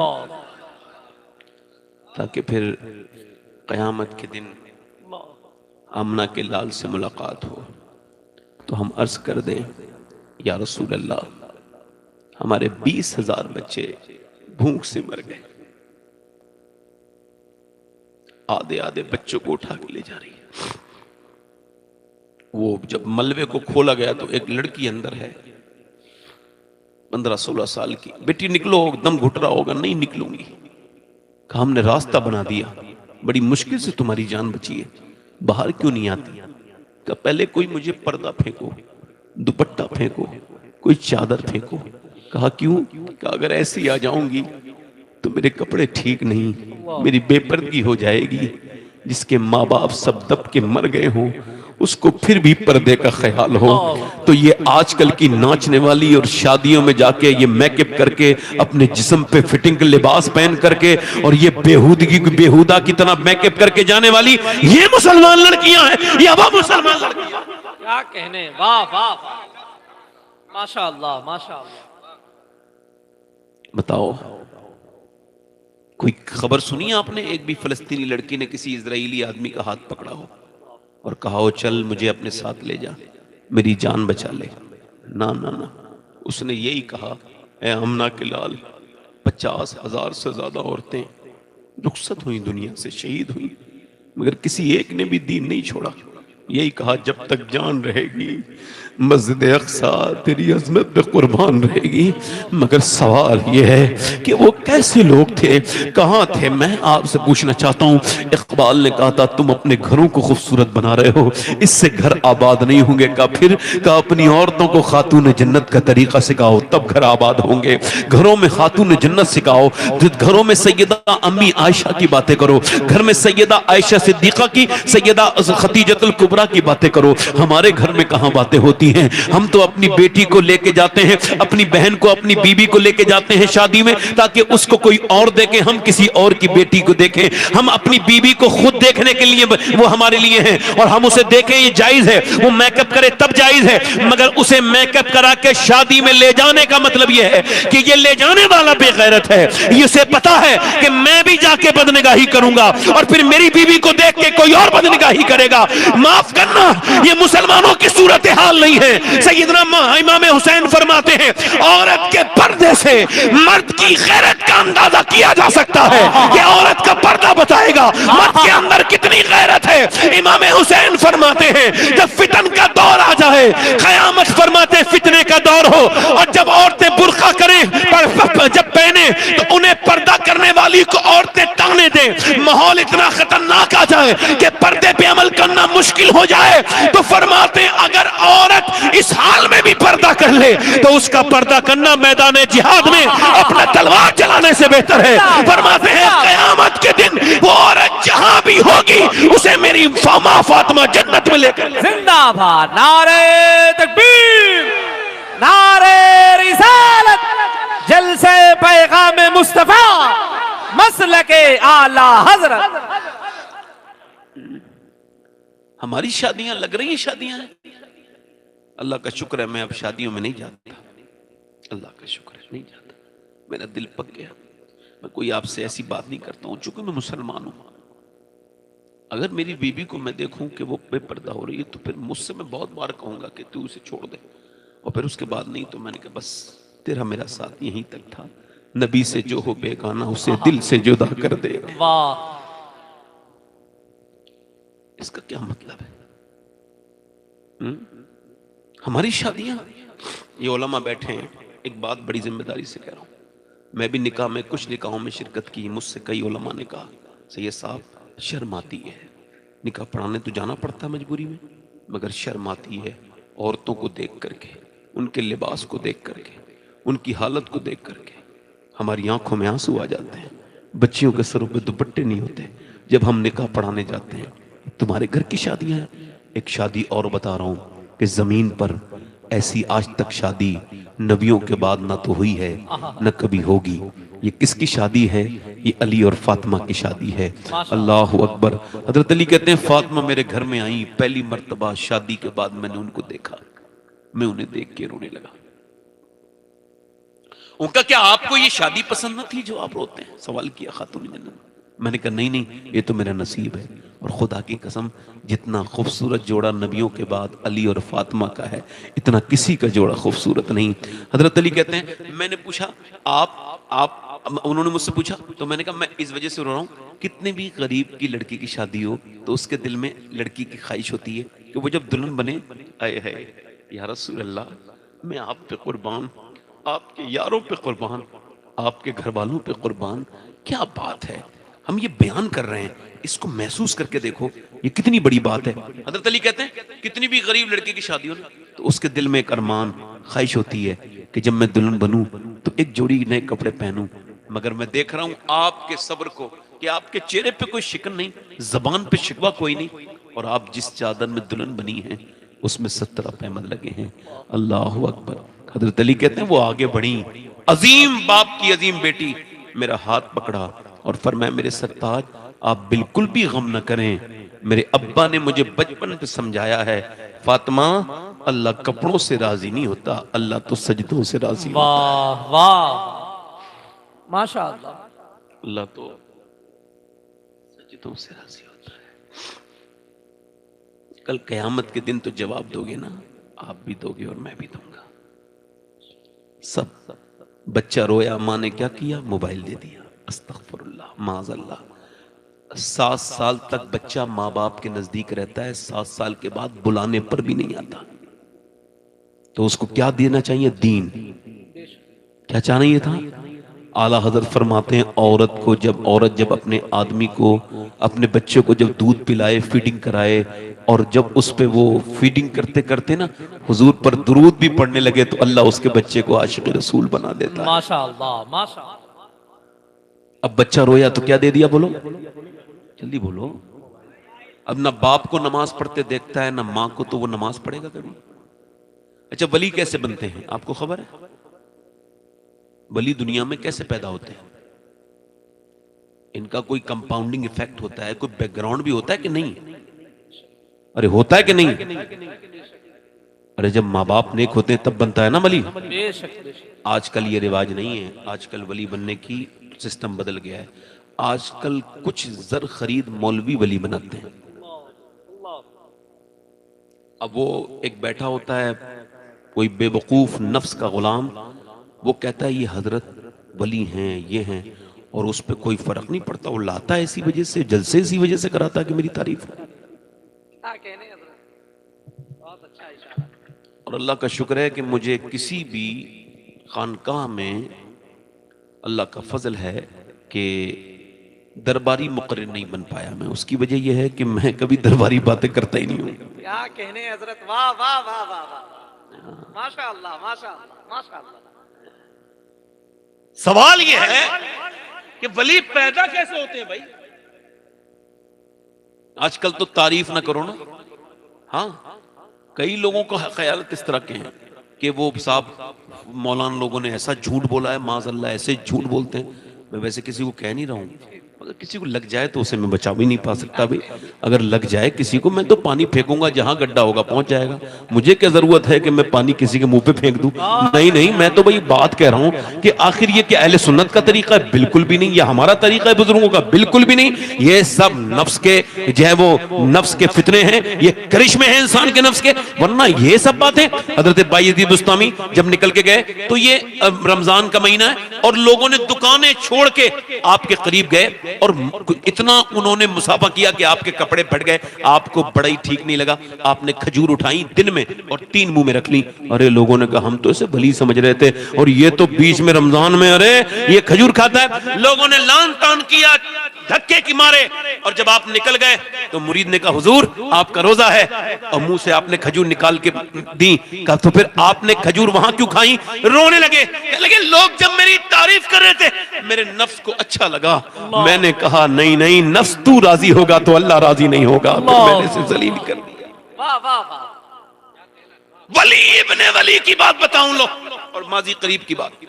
تاکہ پھر قیامت کے دن آمنہ کے لال سے ملاقات ہو تو ہم عرض کر دیں یا رسول اللہ ہمارے 20,000 بچے بھوک سے مر گئے، آدھے آدھے بچوں کو اٹھا کے لے جا رہی ہے۔ وہ جب ملبے کو کھولا گیا تو ایک لڑکی اندر ہے 15-16 سال کی، بیٹی نکلو، دم گھٹ رہا ہوگا، نہیں نکلوں گی۔ کہا ہم نے راستہ بنا دیا، بڑی مشکل سے تمہاری جان بچی ہے، باہر کیوں نہیں آتی؟ کہ پہلے کوئی مجھے پردہ پھینکو، دوپٹہ پھینکو، کوئی چادر پھینکو۔ کہا کیوں؟ کہ اگر ایسی آ جاؤں گی تو میرے کپڑے ٹھیک نہیں، میری بے پردگی ہو جائے گی۔ جس کے ماں باپ سب دب کے مر گئے ہوں اس کو پھر بھی پردے کا خیال ہو۔ تو یہ آج کل کی ناچنے والی اور شادیوں میں جا کے یہ میک اپ کر کے اپنے جسم پہ فٹنگ لباس پہن کر کے اور یہ بیہودہ کی طرح میک اپ کر کے جانے والی یہ مسلمان لڑکیاں ہیں یا وہ مسلمان لڑکیاں؟ کیا کہنے، واہ واہ واہ، ماشاء اللہ ماشاء اللہ۔ بتاؤ، کوئی خبر سنی آپ نے ایک بھی فلسطینی لڑکی نے کسی اسرائیلی آدمی کا ہاتھ پکڑا ہو اور کہا ہو چل مجھے اپنے ساتھ لے جا، میری جان بچا لے؟ نہ نہ نہ، اس نے یہی کہا اے آمنہ کے لال، 50,000 سے زیادہ عورتیں رخصت ہوئیں، دنیا سے شہید ہوئیں، مگر کسی ایک نے بھی دین نہیں چھوڑا۔ یہی کہا جب تک جان رہے گی مسجد اقصیٰ تیری عظمت پہ قربان رہے گی۔ مگر سوال یہ ہے کہ وہ کیسے لوگ تھے، کہاں تھے؟ میں آپ سے پوچھنا چاہتا ہوں۔ اقبال نے کہا تھا تم اپنے گھروں کو خوبصورت بنا رہے ہو، اس سے گھر آباد نہیں ہوں گے۔ کہا پھر؟ کہا اپنی عورتوں کو خاتون جنت کا طریقہ سکھاؤ تب گھر آباد ہوں گے۔ گھروں میں خاتون جنت سکھاؤ، گھروں میں سیدہ امی عائشہ کی باتیں کرو، گھر میں سیدہ عائشہ صدیقہ کی، سیدہ خدیجۃ الکبریٰ کی باتیں کرو۔ ہمارے گھر میں کہاں باتیں ہوتی ہیں؟ ہم تو اپنی بیٹی کو لے کے جاتے ہیں، اپنی بہن کو، اپنی بیوی کو لے کے جاتے ہیں شادی میں تاکہ اس کو کوئی اور دیکھے، ہم کسی اور کی بیٹی کو دیکھیں۔ ہم اپنی بیوی کو خود دیکھنے کے لیے وہ ہمارے لیے ہیں اور ہم اسے دیکھیں، یہ جائز ہے۔ وہ میک اپ کرے تب جائز ہے، مگر اسے میک اپ کرا کے شادی میں لے جانے کا مطلب یہ ہے کہ یہ لے جانے والا بے غیرت ہے۔ اسے پتا ہے کہ میں بھی جا کے بدنگاہی کروں گا اور پھر میری بیوی کو دیکھ کے کوئی اور بدنگاہی کرے گا۔ معاف کرنا، یہ مسلمانوں کی صورتحال نہیں ہے۔ سیدنا امام حسین فرماتے ہیں عورت کے پردے سے مرد کی غیرت کا اندازہ کیا جا سکتا ہے۔ یہ عورت کا پردہ بتائے گا مرد کے اندر کتنی غیرت ہے۔ امام حسین فرماتے ہیں جب فتن کا دور آ جائے، قیامت فرماتے فتنے کا دور ہو اور جب عورتیں برقع کریں، جب پہنے تو انہیں پردہ کرنے والی کو عورتیں تانے دیں، ماحول اتنا خطرناک آ جائے کہ پردے پہ عمل کرنا مشکل ہو جائے، تو فرماتے ہیں اگر عورت اس حال میں بھی پردہ کر لے تو اس کا پردہ کرنا میدان جہاد میں اپنا تلوار چلانے سے بہتر ہے۔ فرماتے ہیں قیامت کے دن وہ عورت جہاں بھی ہوگی اسے میری ماں فاطمہ جنت میں لے کر زندہ باد، نعرہ تکبیر، نعرہ رسالت، جلسہ پیغام مصطفیٰ، مسلک اعلی حضرت۔ ہماری شادیاں لگ رہی ہیں شادیاں ہیں۔ اللہ کا شکر ہے میں اب شادیوں میں نہیں جاتا، اللہ کا شکر ہے نہیں جاتا، میرا دل پک گیا۔ میں کوئی آپ سے ایسی بات نہیں کرتا ہوں چونکہ میں مسلمان ہوں۔ اگر میری بیوی کو میں دیکھوں کہ وہ بے پردہ ہو رہی ہے تو پھر مجھ سے میں بہت بار کہوں گا کہ تو اسے چھوڑ دے، اور پھر اس کے بعد نہیں تو میں نے کہا بس تیرا میرا ساتھ یہیں تک تھا، نبی سے جو ہو بیگانہ اسے دل سے جدا کر دے۔ واہ، اس کا کیا مطلب ہے؟ ہماری شادیاں، یہ علماء بیٹھے ہیں، ایک بات بڑی ذمہ داری سے کہہ رہا ہوں، میں بھی نکاح میں کچھ نکاحوں میں شرکت کی، مجھ سے کئی علماء نے کہا سید صاحب شرم آتی ہے، نکاح پڑھانے تو جانا پڑتا ہے مجبوری میں، مگر شرم آتی ہے عورتوں کو دیکھ کر کے، ان کے لباس کو دیکھ کر کے، ان کی حالت کو دیکھ کر کے ہماری آنکھوں میں آنسو آ جاتے ہیں۔ بچیوں کے سروں پہ دوپٹے نہیں ہوتے جب ہم نکاح پڑھانے جاتے ہیں۔ تمہارے گھر کی شادیاں ہیں، ایک شادی اور بتا رہا ہوں کہ زمین پر ایسی آج تک شادی نبیوں کے بعد نہ تو ہوئی ہے نہ کبھی ہوگی۔ یہ کس کی شادی ہے؟ یہ علی اور فاطمہ کی شادی ہے۔ اللہ اکبر۔ حضرت علی کہتے ہیں فاطمہ میرے گھر میں آئیں، پہلی مرتبہ شادی کے بعد میں نے ان کو دیکھا، میں انہیں دیکھ کے رونے لگا۔ ان کا کیا آپ کو یہ شادی پسند نہ تھی جو آپ روتے ہیں؟ سوال کیا خاتون جنت۔ میں نے کہا نہیں نہیں یہ تو میرا نصیب ہے. اور خدا کی قسم جتنا خوبصورت جوڑا نبیوں کے بعد علی اور فاطمہ کا ہے اتنا کسی کا جوڑا خوبصورت نہیں. حضرت علی کہتے ہیں میں نے پوچھا آپ انہوں نے مجھ سے پوچھا تو میں نے کہا میں اس وجہ سے رو رہا ہوں کتنے بھی غریب کی لڑکی کی شادی ہو تو اس کے دل میں لڑکی کی خواہش ہوتی ہے کہ وہ جب دلہن بنے آئے ہے یا رسول اللہ میں آپ پہ قربان, آپ کے یاروں پہ قربان, آپ کے گھر والوں پہ قربان. کیا بات ہے, ہم یہ بیان کر رہے ہیں, اس کو محسوس کر کے دیکھو یہ کتنی بڑی بات ہے. حضرت علی کہتے ہیں کتنی بھی غریب لڑکی کی شادی ہو تو اس کے دل میں ایک ارمان خواہش ہوتی ہے کہ جب میں دلہن بنوں تو ایک جوڑی نئے کپڑے پہنوں. مگر میں دیکھ رہا ہوں آپ کے صبر کو کہ آپ کے چہرے پہ کوئی شکن نہیں, زبان پہ شکوہ کوئی نہیں, اور آپ جس چادر میں دلہن بنی ہیں اس میں 17 احمد لگے ہیں. اللہ اکبر. حضرت علی کہتے ہیں وہ آگے بڑھی, عظیم باپ کی عظیم بیٹی, میرا ہاتھ پکڑا اور فرمایا میرے سرتاج آپ بالکل بھی غم نہ کریں, میرے ابا نے مجھے بچپن پہ سمجھایا ہے فاطمہ اللہ کپڑوں سے راضی نہیں ہوتا, اللہ تو سجدوں سے راضی ہوتا ہے. واہ واہ ماشاء اللہ. اللہ تو سجدوں سے راضی ہوتا ہے. کل قیامت کے دن تو جواب دو گے نا, آپ بھی دو گے اور میں بھی دوں گا. سب بچہ رویا, ماں نے کیا کیا, موبائل دے دیا. استغفر اللہ معاذ اللہ. 7 سال تک بچہ ماں باپ کے نزدیک رہتا ہے, 7 سال کے بعد بلانے پر بھی نہیں آتا. تو اس کو کیا دینا چاہیے, دین. کیا چاہیے تھا. اعلیٰ حضرت فرماتے ہیں عورت جب اپنے آدمی کو اپنے بچے کو جب دودھ پلائے, فیڈنگ کرائے, اور جب اس پہ وہ فیڈنگ کرتے کرتے نا حضور پر درود بھی پڑھنے لگے تو اللہ اس کے بچے کو عاشق رسول بنا دیتا ہے. ماشاء اللہ ماشاء اللہ. اب بچہ رویا تو کیا دے دیا, بولو جلدی بولو. اب نہ باپ کو نماز پڑھتے دیکھتا ہے نہ ماں کو, تو وہ نماز پڑھے گا کبھی. اچھا ولی کیسے بنتے ہیں آپ کو خبر ہے, ولی دنیا میں کیسے پیدا ہوتے ہیں؟ ان کا کوئی کمپاؤنڈنگ ایفیکٹ ہوتا ہے, کوئی بیک گراؤنڈ بھی ہوتا ہے کہ نہیں؟ ارے ہوتا ہے کہ نہیں؟ ارے جب ماں باپ نیک ہوتے ہیں تب بنتا ہے نا ولی. آج کل یہ رواج نہیں ہے, آج کل ولی بننے کی سسٹم بدل گیا ہے. آج کل کچھ زر خرید مولوی ولی بناتے ہیں. اب وہ ایک بیٹھا ہوتا ہے کوئی بے وقوف نفس کا غلام, وہ کہتا ہے یہ حضرت ولی ہیں, یہ ہیں, اور اس پہ کوئی فرق نہیں پڑتا, وہ لاتا ہے اسی وجہ سے, جلسے اسی وجہ سے کراتا ہے کہ میری تعریف ہے. اور اللہ کا شکر ہے کہ مجھے کسی بھی خانقاہ میں اللہ کا فضل ہے کہ درباری مقرر نہیں بن پایا میں. اس کی وجہ یہ ہے کہ میں کبھی درباری باتیں کرتا ہی نہیں ہوں. کیا کہنے حضرت, واہ واہ واہ واہ, ماشاء اللہ ماشاء اللہ ماشاء اللہ. سوال یہ ہے کہ ولی پیدا کیسے ہوتے ہیں بھائی؟ آج کل تو تعریف نہ کرو نا. ہاں کئی لوگوں کا خیالات اس طرح کے ہیں کہ وہ صاحب مولانا لوگوں نے ایسا جھوٹ بولا ہے, معاذ اللہ ایسے جھوٹ بولتے ہیں. میں ویسے کسی کو کہہ نہیں رہا ہوں, اگر کسی کو لگ جائے تو اسے میں بچا بھی نہیں پا سکتا بھائی. اگر لگ جائے کسی کو میں تو پانی پھینکوں گا, جہاں گڈھا ہوگا پہنچ جائے گا. مجھے کیا ضرورت ہے کہ میں پانی کسی کے منہ پہ پھینک دوں؟ نہیں, میں تو بھائی بات کہہ رہا ہوں کہ آخر یہ کہ اہل سنت کا طریقہ ہے بالکل بھی نہیں, یہ ہمارا طریقہ ہے بزرگوں کا بالکل بھی نہیں. یہ سب نفس کے جو ہے وہ نفس کے فتنے ہیں, یہ کرشمے ہیں انسان کے نفس کے, ورنہ یہ سب باتیں. حضرت بایزید بستامی جب نکل کے گئے تو یہ رمضان کا مہینہ ہے اور لوگوں نے دکانیں چھوڑ کے آپ کے قریب گئے اور اتنا انہوں نے مسافہ کیا کہ آپ کے کپڑے پھٹ گئے. آپ کو بڑا ہی ٹھیک نہیں لگا, آپ نے کھجور اٹھائی دن میں اور 3 منہ میں رکھ لی. ارے لوگوں نے کہا ہم تو اسے بھلی سمجھ رہے تھے اور یہ تو بیچ میں رمضان میں ارے یہ کھجور کھاتا ہے. لوگوں نے لان تان کیا دھکے کی مارے, اور جب آپ نکل گئے تو مرید نے کہا حضور آپ کا روزہ ہے, اور منہ سے آپ نے کھجور نکال کے دی. کہا تو پھر آپ نے کھجور وہاں کیوں کھائی؟ رونے لگے, لیکن لوگ جب میری تعریف کر رہے تھے میرے نفس کو اچھا لگا. میں نے کہا نہیں, نفس تو راضی ہوگا تو اللہ راضی نہیں ہوگا. میں نے اسے ذلیل کر دیا. واہ واہ واہ. ولی ابن ولی کی بات بتاؤں لو, اور ماضی قریب کی بات.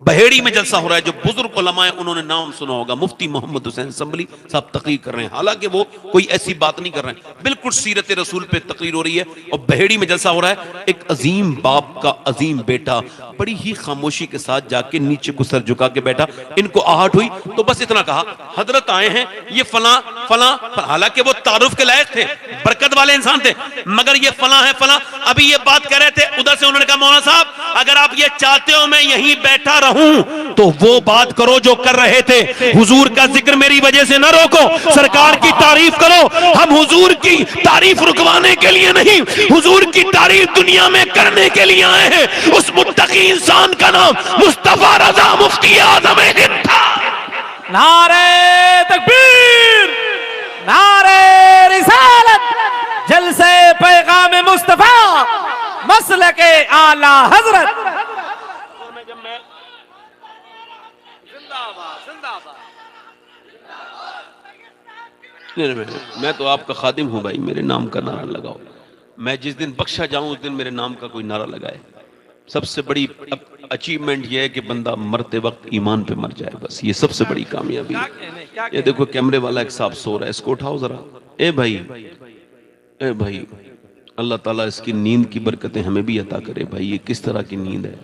بہیڑی میں جلسہ ہو رہا ہے. جو بزرگ علماء ہیں انہوں نے نام سنا ہوگا, مفتی محمد حسین سنبھلی صاحب تقریر کر رہے ہیں, حالانکہ وہ کوئی ایسی بات نہیں کر رہے ہیں, بالکل سیرت رسول پہ تقریر ہو رہی ہے, اور بہیڑی میں جلسہ ہو رہا ہے. ایک عظیم باپ کا عظیم بیٹا بڑی ہی خاموشی کے ساتھ جا کے نیچے کو سر جھکا کے بیٹھا. ان کو آہٹ ہوئی تو بس اتنا کہا, حضرت آئے ہیں یہ فلاں فلاں, حالانکہ وہ تعارف کے لائق تھے, برکت والے انسان تھے, مگر یہ فلاں ہے فلاں. ابھی یہ بات کر رہے تھے, ادھر سے انہوں نے کہا مولانا صاحب اگر آپ یہ چاہتے ہو میں یہیں بیٹھا رہوں تو وہ بات کرو جو کر رہے تھے, حضور کا ذکر میری وجہ سے نہ روکو, سرکار کی تعریف کرو. ہم حضور کی تعریف رکوانے کے لیے نہیں, حضور کی تعریف دنیا میں کرنے کے لیے آئے ہیں. اس متقی انسان کا نام مصطفیٰ رضا مفتی اعظم ہند تھا. نعرہ تکبیر, نعرہ رسالت, جلسے پیغام مصطفیٰ, مسلک اعلی حضرت. میں تو آپ کا خادم ہوں بھائی, میرے نام کا نعرہ لگاؤ. میں جس دن بخشا جاؤں اس دن میرے نام کا کوئی نعرہ لگائے. سب سے بڑی اچیومنٹ یہ ہے کہ بندہ مرتے وقت ایمان پہ مر جائے, بس یہ سب سے بڑی کامیابی ہے. یہ دیکھو کیمرے والا ایک صاحب سو رہا ہے, اس کو اٹھاؤ ذرا. اے بھائی اللہ تعالیٰ اس کی نیند کی برکتیں ہمیں بھی عطا کرے. بھائی یہ کس طرح کی نیند ہے؟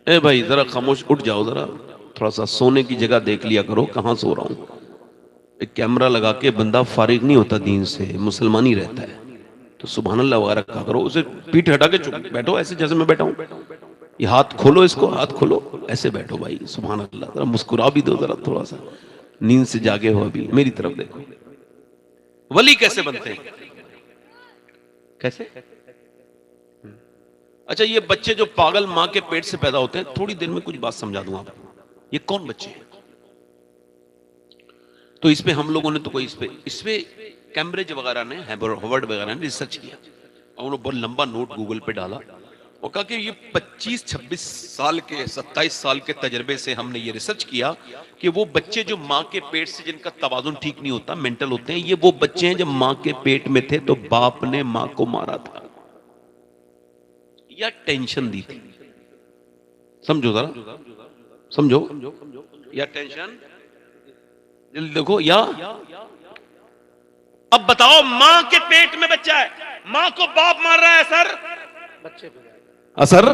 اے بھائی ذرا خاموش, اٹھ جاؤ ذرا, تھوڑا سا سونے کی جگہ دیکھ لیا کرو کہاں سو رہا ہوں. ایک کیمرہ لگا کے بندہ فارغ نہیں ہوتا دین سے, مسلمان ہی رہتا ہے. تو سبحان اللہ وغیرہ کہا کرو. اسے پیٹھ ہٹا کے بیٹھو ایسے جیسے میں بیٹھا ہوں. یہ ہاتھ کھولو, اس کو ہاتھ کھولو, ایسے بیٹھو بھائی. سبحان اللہ, ذرا مسکرا بھی دو ذرا تھوڑا سا, نیند سے جاگے ہو ابھی. میری طرف دیکھو. ولی کیسے بنتے ہیں؟ کیسے؟ اچھا یہ بچے جو پاگل ماں کے پیٹ سے پیدا ہوتے ہیں, تھوڑی دیر میں کچھ بات سمجھا دوں آپ کو. یہ کون بچے ہیں؟ تو اس پہ ہم لوگوں نے تو کوئی اس پہ کیمبرج وغیرہ نے, ہارورڈ وغیرہ نے ریسرچ کیا, اور انہوں نے بہت لمبا نوٹ گوگل پہ ڈالا اور کہا کہ یہ 25-26 سال کے 27 سال کے تجربے سے ہم نے یہ ریسرچ کیا کہ وہ بچے جو ماں کے پیٹ سے جن کا توازن ٹھیک نہیں ہوتا, مینٹل ہوتے ہیں, یہ وہ بچے ہیں جب ماں کے پیٹ میں تھے تو باپ نے ماں کو مارا تھا یا ٹینشن دی تھی. سمجھو ذرا, سمجھو, یا ٹینشن دیکھو, یا اب بتاؤ ماں کے پیٹ میں بچہ ہے, ماں کو باپ مار رہا ہے, اثر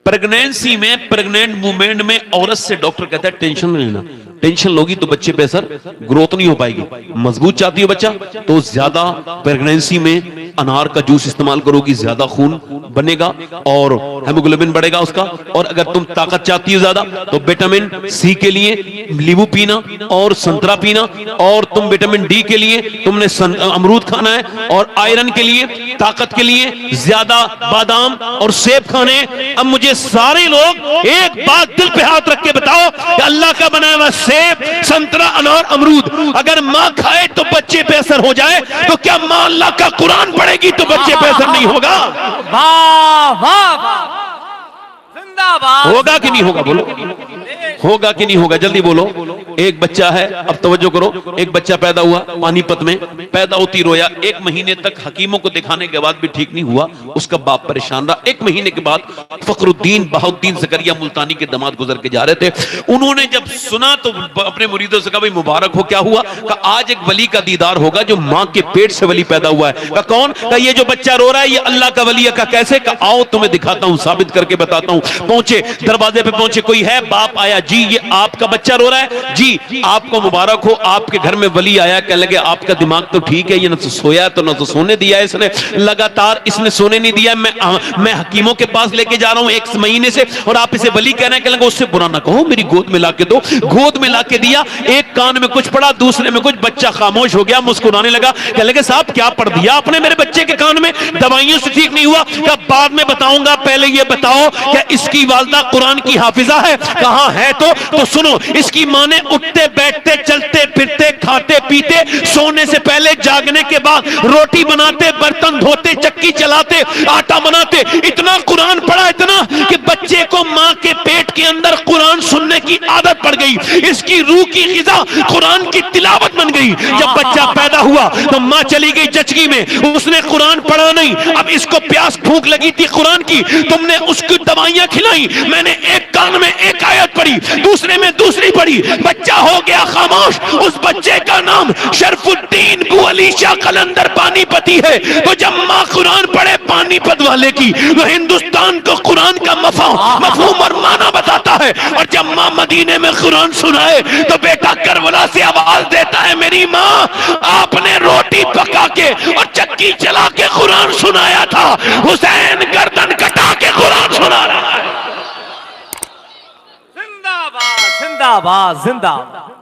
پریگنینسی میں, پریگنینٹ مومنٹ میں عورت سے ڈاکٹر کہتا ہے ٹینشن نہیں لینا. ٹینشن لوگی تو بچے پہ اثر, گروتھ نہیں ہو پائے گی. مضبوط چاہتی ہو بچہ تو زیادہ پریگنینسی میں انار کا جوس استعمال کرو گی, زیادہ خون بنے گا اور ہیموگلوبن بڑھے گا اس کا. اور اگر تم طاقت چاہتی ہو زیادہ تو وٹامن سی کے لیے لیمو پینا اور سنترا پینا, اور تم وٹامن ڈی کے لیے تم نے امرود کھانا ہے, اور آئرن کے لیے طاقت کے لیے زیادہ بادام اور سیب کھانے. اب مجھے سارے لوگ ایک بات دل پہ ہاتھ رکھ کے بتاؤ کہ اللہ کا بنایا ہوا سیب, سنترا, انار, امرود اگر ماں کھائے تو بچے پہ اثر ہو جائے, تو کیا ماں اللہ کا قرآن پڑھے گی تو بچے پہ اثر نہیں ہوگا؟ واہ واہ واہ, زندہ باد. ہوگا کہ نہیں ہوگا؟ بولو ہوگا کہ نہیں ہوگا, جلدی بولو. ایک بچہ ہے, اب توجہ کرو, ایک بچہ پیدا ہوا پانی پت میں, پیدا ہوتی رویا, 1 مہینے تک حکیموں کو دکھانے کے بعد بھی ٹھیک نہیں ہوا, اس کا باپ پریشان رہا. 1 مہینے کے بعد فخر الدین بہاؤالدین زکریا ملتانی کے داماد گزر کے جا رہے تھے. انہوں نے جب سنا تو اپنے مریدوں سے کہا بھائی مبارک ہو, کیا ہوا؟ کہ آج ایک ولی کا دیدار ہوگا جو ماں کے پیٹ سے ولی پیدا ہوا ہے. کہ کون؟ کہ یہ جو بچہ رو رہا ہے یہ اللہ کا ولی ہے. کہ کیسے؟ کہ آؤ تمہیں دکھاتا ہوں, ثابت کر کے بتاتا ہوں. پہنچے, دروازے پہ پہنچے, کوئی ہے؟ باپ آیا, جی یہ آپ کا بچہ رو رہا ہے, جی آپ کو مبارک ہو, آپ کے گھر میں ولی آیا. کہنے لگے آپ کا دماغ تو ٹھیک ہے, یہ نہ تو سویا تو نہ تو سونے دیا ہے اس نے, لگاتار اس نے سونے نہیں دیا. میں حکیموں کے پاس لے کے جا رہا ہوں 1 مہینے سے, اور آپ اسے ولی کہہ رہے ہیں. کہنے لگے اس سے برا نہ کہو, میری گود میں لا کے دو. گود میں لا کے دیا, ایک کان میں کچھ پڑا, دوسرے میں کچھ. بچہ خاموش ہو گیا, مسکرانے لگا. کہنے لگے صاحب کیا پڑھ دیا آپ نے میرے بچے کے کان میں؟ دوائیوں سے ٹھیک نہیں ہوا. کہ بعد میں بتاؤں گا, پہلے یہ بتاؤ کہ اس کی والدہ قرآن کی حافظہ ہے؟ کہاں ہے تو سنو، اس کی ماں نے اٹھتے بیٹھتے چلتے پھرتے کھاتے پیتے سونے سے پہلے جاگنے کے بعد روٹی بناتے برتن دھوتے چکی چلاتے آٹا بناتے اتنا قرآن پڑھا، اتنا کہ بچے کو ماں کے پیٹ کے اندر قرآن سننے کی عادت پڑ گئی، اس کی روح کی غذا قرآن کی تلاوت بن گئی۔ جب بچہ پیدا ہوا تو ماں چلی گئی جچگی میں، اس نے قرآن پڑھا نہیں، اب اس کو پیاس بھوک لگی تھی قرآن کی، تم نے اس کی دوائیاں کھلائی، میں نے ایک کان میں ایک آیت پڑھی دوسرے میں دوسری پڑھی، بچہ ہو گیا خاموش۔ اس بچے کا نام شرف الدین بو علی شاہ قلندر پانی پتی ہے۔ تو جب ماں قرآن پڑھے پانی پت والے کی، وہ ہندوستان کو قرآن کا مفہوم اور معنی بتاتا ہے، اور جب ماں مدینے میں قرآن سنائے تو بیٹا کربلا سے آواز دیتا ہے، میری ماں آپ نے روٹی پکا کے اور چکی چلا کے قرآن سنایا تھا، حسین گردن کٹا کے قرآن سنا رہا ہے۔ زندہ باد زندہ باد زندہ باد۔